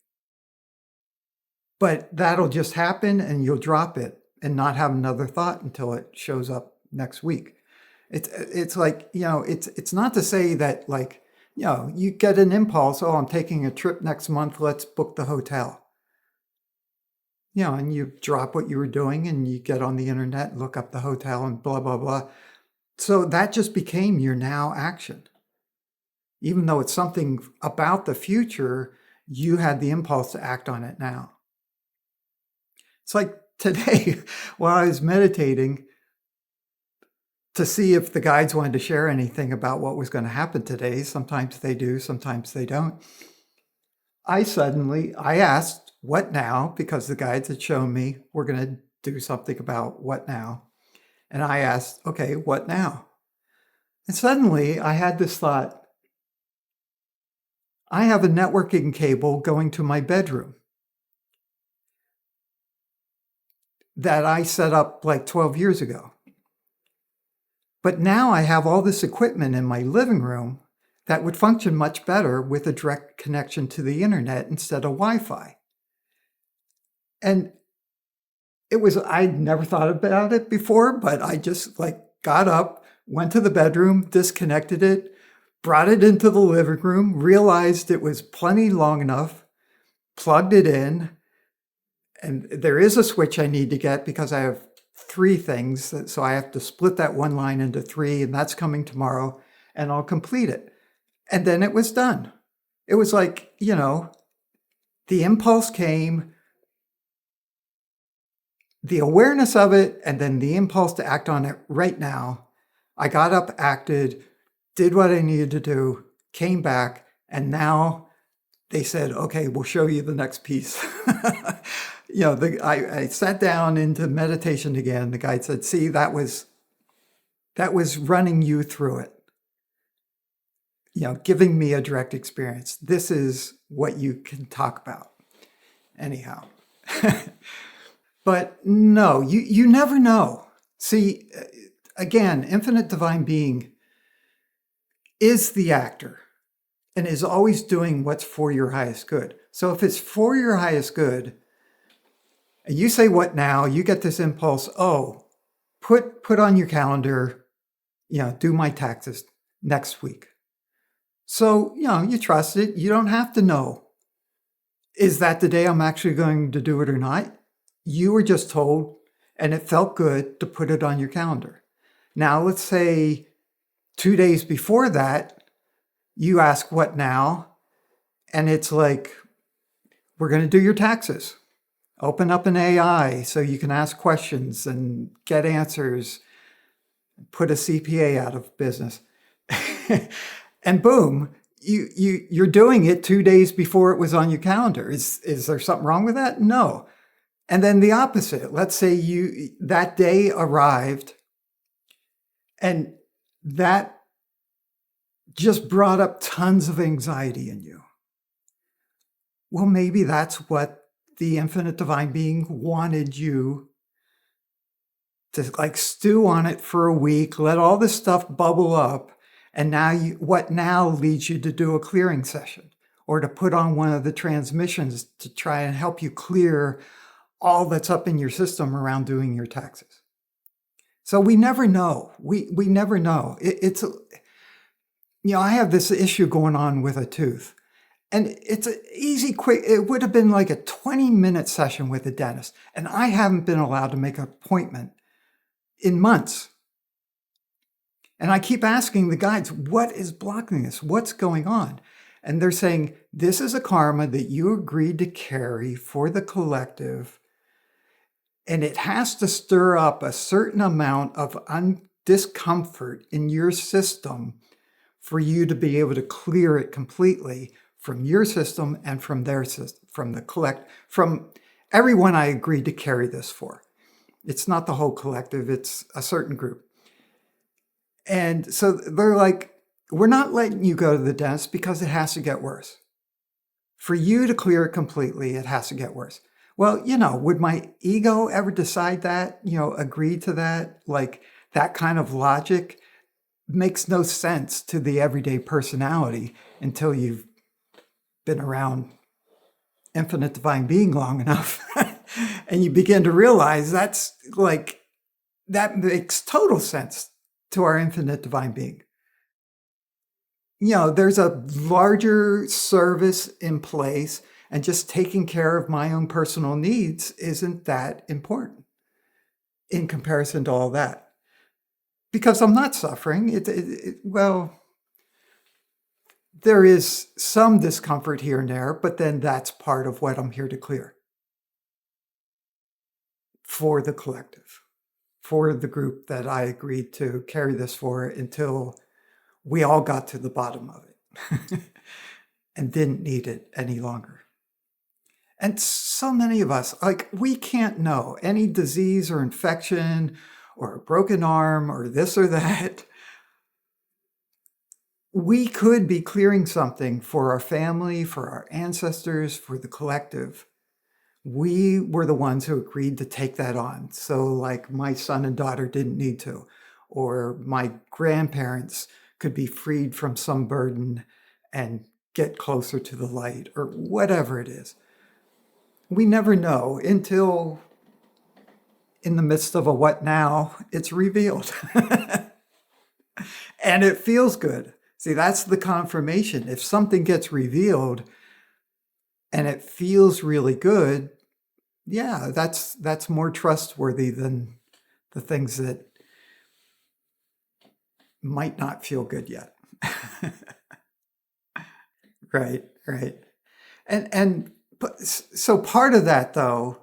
but that'll just happen and you'll drop it and not have another thought until it shows up next week. It's like, it's not to say that like, you get an impulse, oh, I'm taking a trip next month, let's book the hotel. And you drop what you were doing and you get on the internet, look up the hotel and blah, blah, blah. So that just became your now action. Even though it's something about the future, you had the impulse to act on it now. It's like today, while I was meditating to see if the guides wanted to share anything about what was going to happen today. Sometimes they do, sometimes they don't. I asked, what now? Because the guides had shown me we're going to do something about what now. And I asked, okay, what now? And suddenly I had this thought, I have a networking cable going to my bedroom that I set up like 12 years ago. But now I have all this equipment in my living room that would function much better with a direct connection to the internet instead of Wi-Fi. And I'd never thought about it before, but I just got up, went to the bedroom, disconnected it, brought it into the living room, realized it was plenty long enough, plugged it in, and there is a switch I need to get because I have 3 things, so I have to split that one line into 3, and that's coming tomorrow, and I'll complete it. And then it was done. It was like, the impulse came, the awareness of it, and then the impulse to act on it right now. I got up, acted, did what I needed to do, came back, and now they said, okay, we'll show you the next piece. I sat down into meditation again. The guide said, see, that was running you through it, giving me a direct experience. This is what you can talk about. Anyhow. But no, you never know. See, again, infinite divine being is the actor and is always doing what's for your highest good. So if it's for your highest good, and you say, what now? You get this impulse, put on your calendar, do my taxes next week. So, you trust it. You don't have to know, is that the day I'm actually going to do it or not? You were just told, and it felt good to put it on your calendar. Now, let's say 2 days before that, you ask, what now? And it's like, we're going to do your taxes. Open up an AI so you can ask questions and get answers. Put a CPA out of business. And boom, you're doing it 2 days before it was on your calendar. Is there something wrong with that? No. And then the opposite. Let's say that day arrived and that just brought up tons of anxiety in you. Well, maybe that's what the infinite divine being wanted you to stew on it for a week, let all this stuff bubble up. And now what now leads you to do a clearing session or to put on one of the transmissions to try and help you clear all that's up in your system around doing your taxes. So we never know. We never know. I have this issue going on with a tooth. And it's an easy, quick, it would have been like a 20-minute session with a dentist. And I haven't been allowed to make an appointment in months. And I keep asking the guides, what is blocking this? What's going on? And they're saying, this is a karma that you agreed to carry for the collective. And it has to stir up a certain amount of discomfort in your system for you to be able to clear it completely from your system and from their system, from everyone I agreed to carry this for. It's not the whole collective, it's a certain group. And so they're like, we're not letting you go to the dentist because it has to get worse. For you to clear it completely, it has to get worse. Well, would my ego ever decide that, agree to that? Like that kind of logic makes no sense to the everyday personality until you've been around infinite divine being long enough. And you begin to realize that makes total sense to our infinite divine being. There's a larger service in place, and just taking care of my own personal needs isn't that important in comparison to all that. Because I'm not suffering. There is some discomfort here and there, but then that's part of what I'm here to clear for the collective, for the group that I agreed to carry this for until we all got to the bottom of it and didn't need it any longer. And so many of us, we can't know any disease or infection or a broken arm or this or that. We could be clearing something for our family, for our ancestors, for the collective. We were the ones who agreed to take that on. So my son and daughter didn't need to, or my grandparents could be freed from some burden and get closer to the light, or whatever it is. We never know until in the midst of a what now, it's revealed. And it feels good. See, that's the confirmation. If something gets revealed and it feels really good, yeah, that's more trustworthy than the things that might not feel good yet. Right. So part of that, though,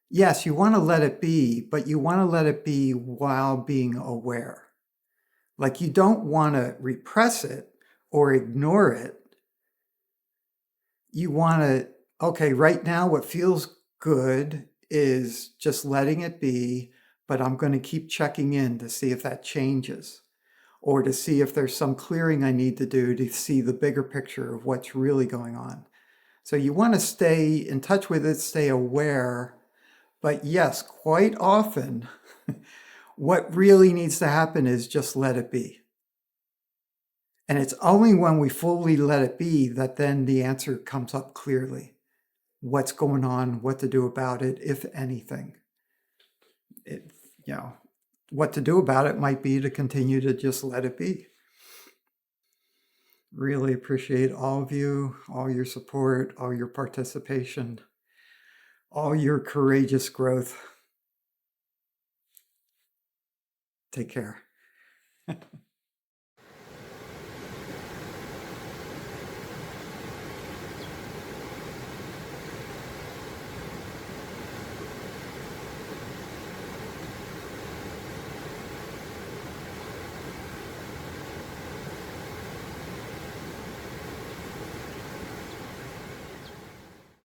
yes, you want to let it be, but you want to let it be while being aware. You don't want to repress it or ignore it. You want to, okay, right now what feels good is just letting it be, but I'm going to keep checking in to see if that changes, or to see if there's some clearing I need to do to see the bigger picture of what's really going on. So you want to stay in touch with it, stay aware, but yes, quite often, what really needs to happen is just let it be. And it's only when we fully let it be that then the answer comes up clearly. What's going on, what to do about it, if anything. It, you know, what to do about it might be to continue to just let it be. Really appreciate all of you, all your support, all your participation, all your courageous growth. Take care.